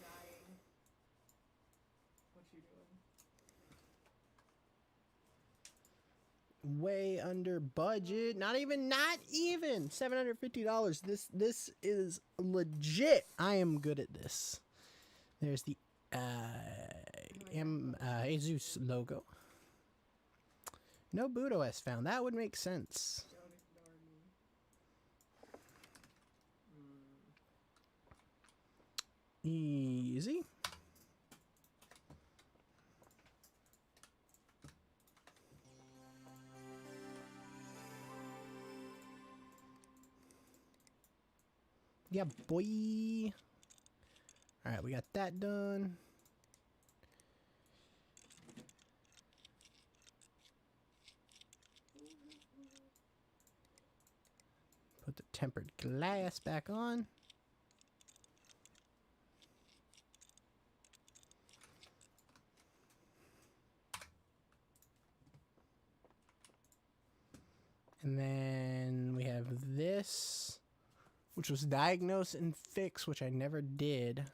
Dying. What you doing? Way under budget. Not even $750. This is legit. I am good at this. There's the Asus logo. No boot OS found. That would make sense. Don't ignore me. Easy. Yeah, boy. All right, we got that done. Put the tempered glass back on. And then we have this, which was diagnose and fix, which I never did.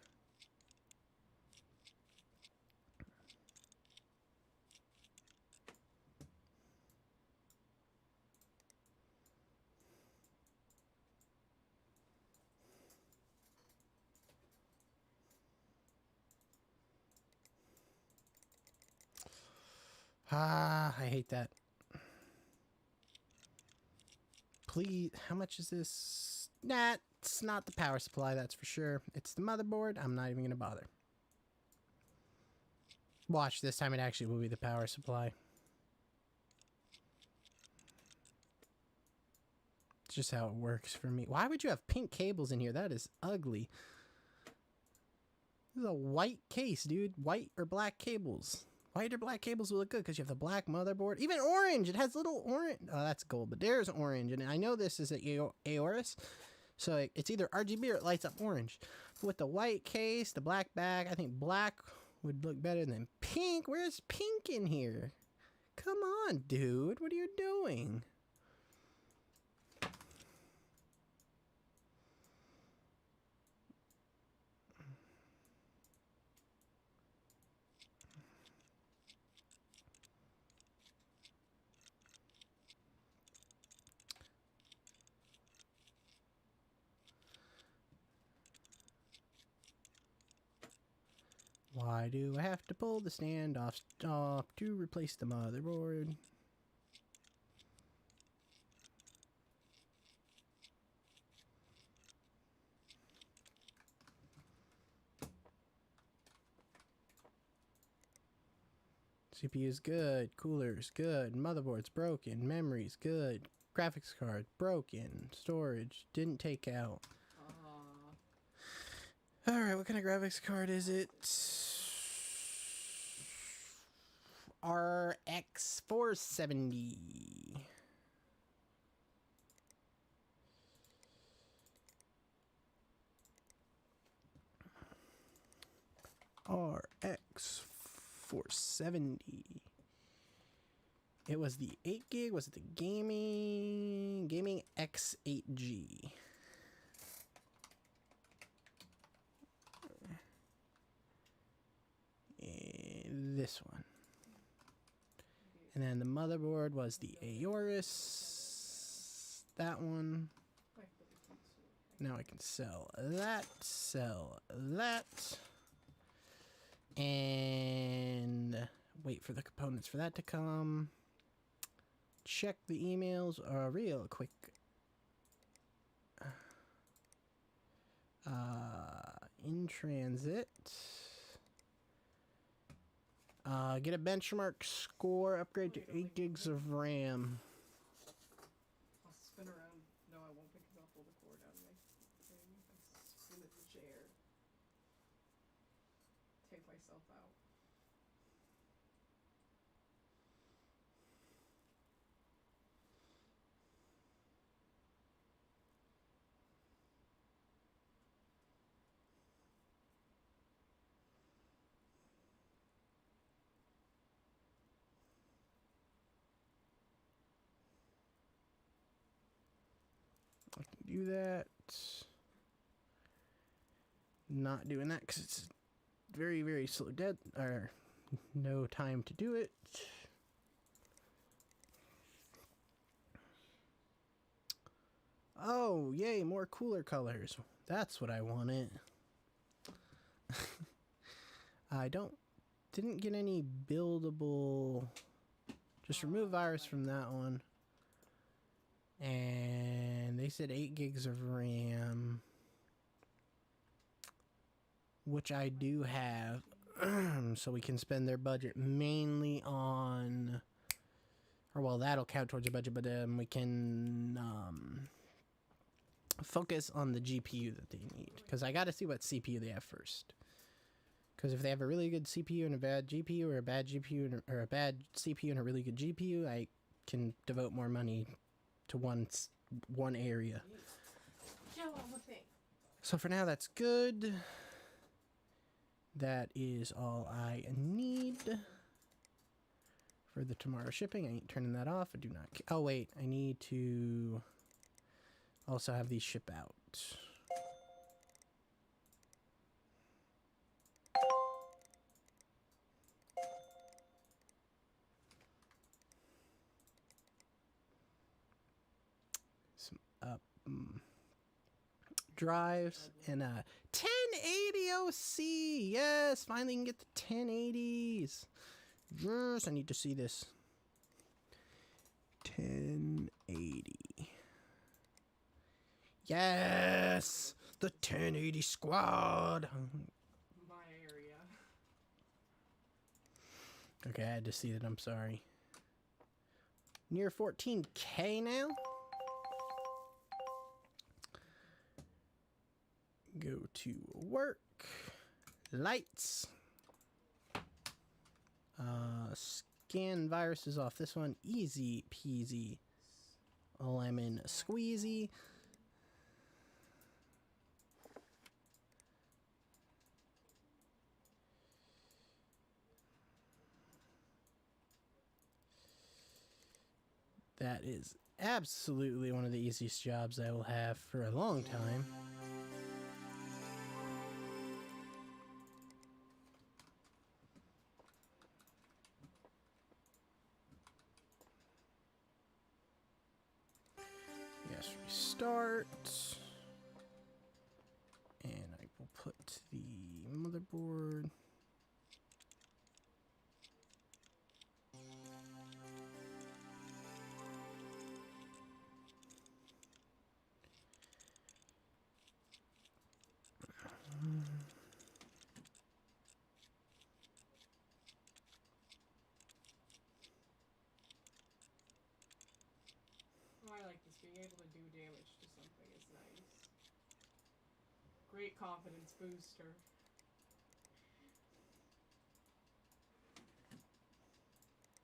Ah, I hate that. Please, how much is this? Nah, it's not the power supply, that's for sure. It's the motherboard. I'm not even gonna bother. Watch, this time it actually will be the power supply. It's just how it works for me. Why would you have pink cables in here? That is ugly. This is a white case, dude. White or black cables. White or black cables will look good because you have the black motherboard. Even orange. It has little orange. Oh, that's gold, but there's orange. And I know this is an Aorus, so it's either RGB or it lights up orange. But with the white case, the black back, I think black would look better than pink. Where's pink in here? Come on, dude. What are you doing? Why do I have to pull the stand off to replace the motherboard? CPU's good, cooler's good, motherboard's broken, memory's good, graphics card broken, storage didn't take out. Alright, what kind of graphics card is it? RX 470. RX 470. It was the 8 gig. Was it the gaming X8G? This one. And then the motherboard was the Aorus. That one. Now I can sell that. And wait for the components for that to come. Check the emails real quick. In transit. Get a benchmark score, upgrade to 8 gigs of RAM. I'll spin around. No, I won't because I'll pull the cord out of my thing. I'll spin at the chair. Take myself out. I can do that. Not doing that because it's very, very slow dead, or no time to do it. Oh, yay, more cooler colors. That's what I wanted. I didn't get any buildable, Just remove virus from that one. And they said 8 gigs of RAM, which I do have, so we can spend their budget mainly on, or well, that'll count towards the budget, but we can focus on the GPU that they need, because I got to see what CPU they have first. Because if they have a really good CPU and a bad GPU, or a bad GPU and, or a bad CPU and a really good GPU, I can devote more money to one area. Kill all the things. So for now, that's good. That is all I need for the tomorrow shipping. I ain't turning that off. I do not. Oh wait, I need to also have these ship out. Drives and a 1080 OC. Yes, finally can get the 1080s. Yes, I need to see this. 1080. Yes, the 1080 squad. My area. Okay, I had to see that. I'm sorry. Near 14K now. Go to work, lights, scan viruses off this one, easy peasy, lemon squeezy. That is absolutely one of the easiest jobs I will have for a long time. Yes, restart. And I will put the motherboard. I like this. Being able to do damage to something is nice. Great confidence booster.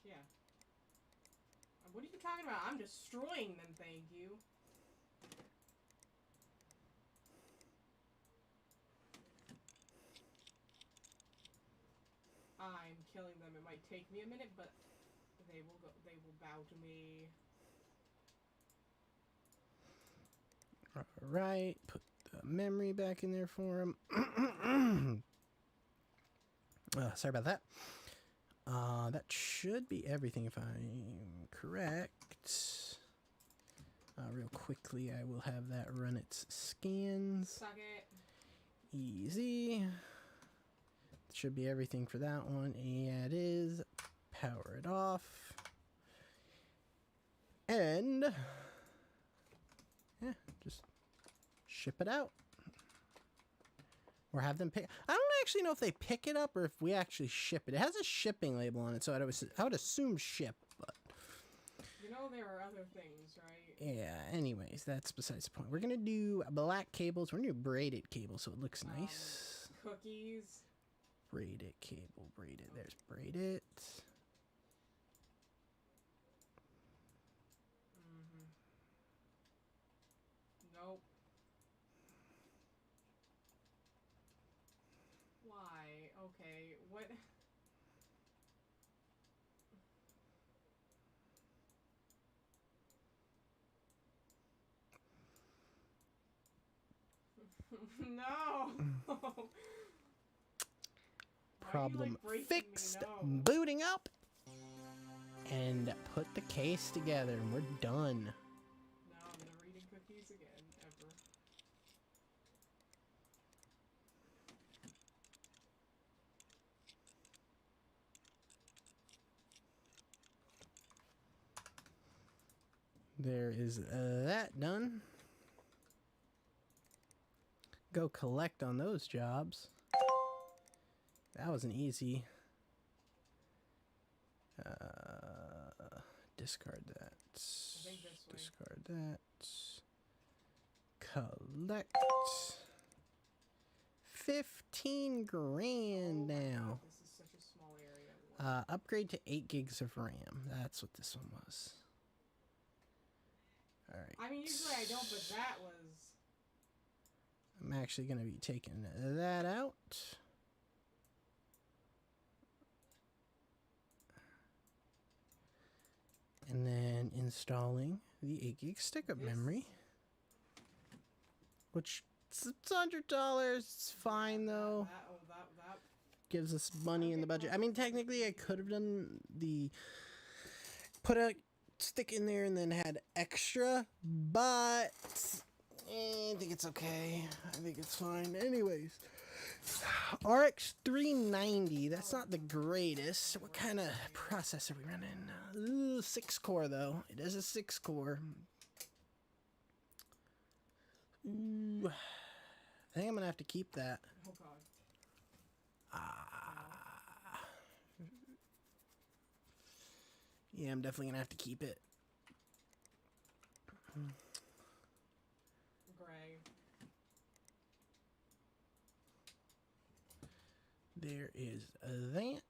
Yeah. What are you talking about? I'm destroying them, thank you. I'm killing them. It might take me a minute, but they will bow to me. Alright, put the memory back in there for him. Sorry about that. That should be everything if I'm correct. Real quickly, I will have that run its scans. Suck it. Easy. Should be everything for that one. Yeah, it is. Power it off. And yeah, just ship it out. Or have them pick. I don't actually know if they pick it up or if we actually ship it. It has a shipping label on it, so I would assume ship, but You know there are other things, right? yeah, anyways, that's besides the point. We're gonna do black cables. We're gonna do braided cable so it looks nice. Cookies. Braided cable, braided. There's braided. Nope. Why? Okay, what? No! Problem Why are you, like, fixed. breaking me? No. Booting up. And put the case together and we're done. No, I'm never eating cookies again, ever. There is that done. Go collect on those jobs. That was an easy. Discard that. think this way. Discard that. Collect. 15 grand Oh my now. God, this is such a small area. Upgrade to 8 gigs of RAM. That's what this one was. Alright. I mean, usually I don't, but that was. I'm actually going to be taking that out. And then installing the 8 gig stick up memory. Which, it's $100. It's fine though. That. Gives us money in the budget. I mean, technically, I could have done the put a stick in there and then had extra, but I think it's okay. I think it's fine. Anyways, RX 390. That's not the greatest. What kind of processor are we running? 6 core though. It is a 6 core. Ooh, I think I'm gonna have to keep that. Oh God. Yeah, I'm definitely gonna have to keep it. Gray. There is that.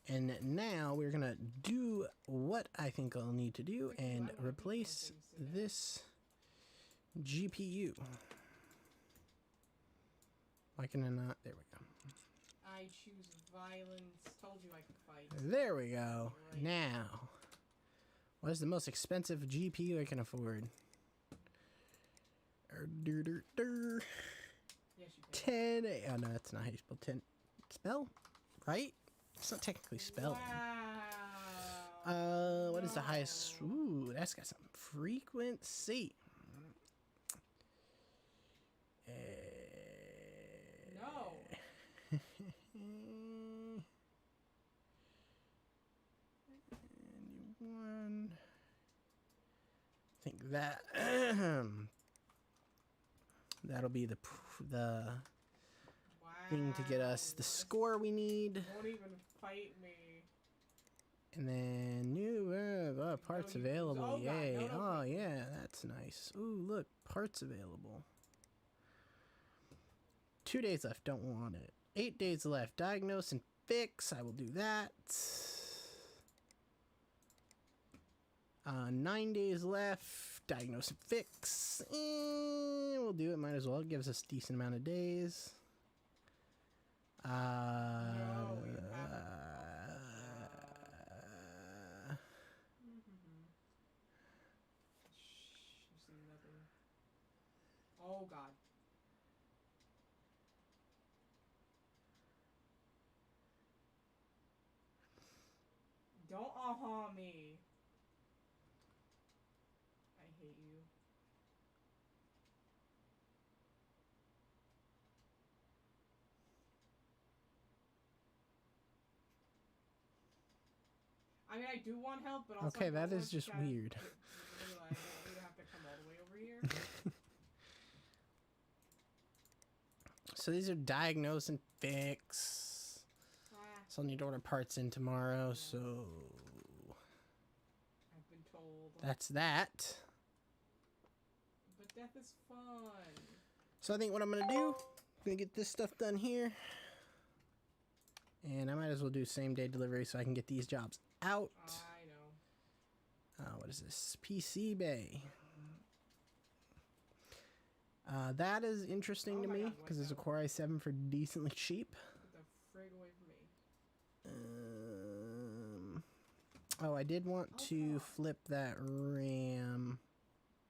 And now we're gonna do what I think I'll need to do and replace this GPU. Why can I not? There we go. I choose violence. Told you I could fight. There we go. Now, what is the most expensive GPU I can afford? Yes, you can. 10. Oh no, that's not how you spell 10. Spell? Right? It's not technically spelling. Wow. What is the highest? Ooh, that's got some frequency. No. Anyone? I think that that'll be the thing to get us the score we need. Won't even fight me. And then new parts No, available. oh, God, Yay. no, no, Oh yeah, that's nice. Ooh, look, parts available. 2 days left, don't want it. 8 days left, diagnose and fix. I will do that. 9 days left, diagnose and fix. We'll do it, might as well. It gives us a decent amount of days. No, you have You see nothing. Oh God. Don't me. I hate you. I mean, I do want help, but also Okay, I don't that want is to just kinda- weird. I don't want you to have to come all the way over here. So these are diagnose and fix. Ah, So I'll need to order parts in tomorrow, so I've been told. that's that. But death is fun. So I think what I'm gonna do, I'm gonna get this stuff done here. And I might as well do same day delivery so I can get these jobs out. I know. What is this? PC Bay. That is interesting Oh to my me God, because what's it's a that? Core i7 for decently cheap. Get the frig away from me. Oh, I did want Oh, to God. flip that RAM.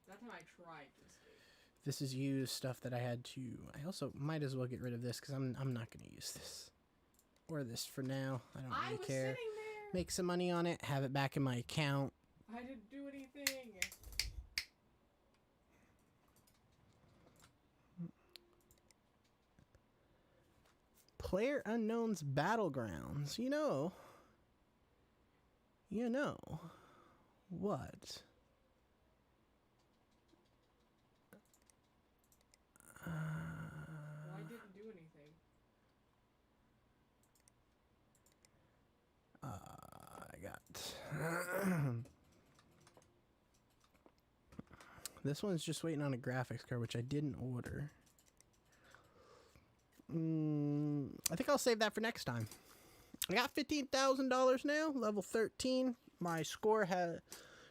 That time I tried to escape. This is used stuff that I had to. I also might as well get rid of this because I'm not going to use this. Or this for now. I don't I really was care. sitting there. Make some money on it, have it back in my account. I didn't do anything. Player Unknown's Battlegrounds. You know. what? Well, I didn't do anything. I got this one's just waiting on a graphics card, which I didn't order. I think I'll save that for next time. I got $15,000 now, level 13. My score has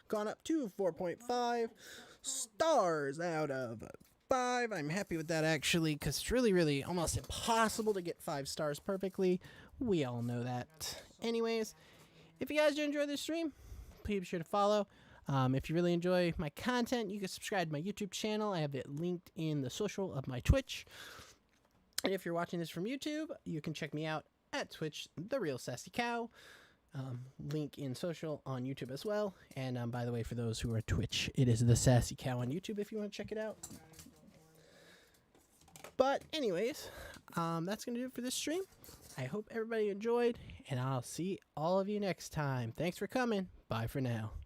gone up to 4.5 stars out of 5. I'm happy with that, actually, because it's really, really almost impossible to get 5 stars perfectly. We all know that. Anyways, if you guys do enjoy this stream, please be sure to follow. If you really enjoy my content, you can subscribe to my YouTube channel. I have it linked in the social of my Twitch. And if you're watching this from YouTube, you can check me out at Twitch, The Real Sassy Cow. Link in social on YouTube as well. And by the way, for those who are Twitch, it is The Sassy Cow on YouTube if you want to check it out. But anyways, that's going to do it for this stream. I hope everybody enjoyed, and I'll see all of you next time. Thanks for coming. Bye for now.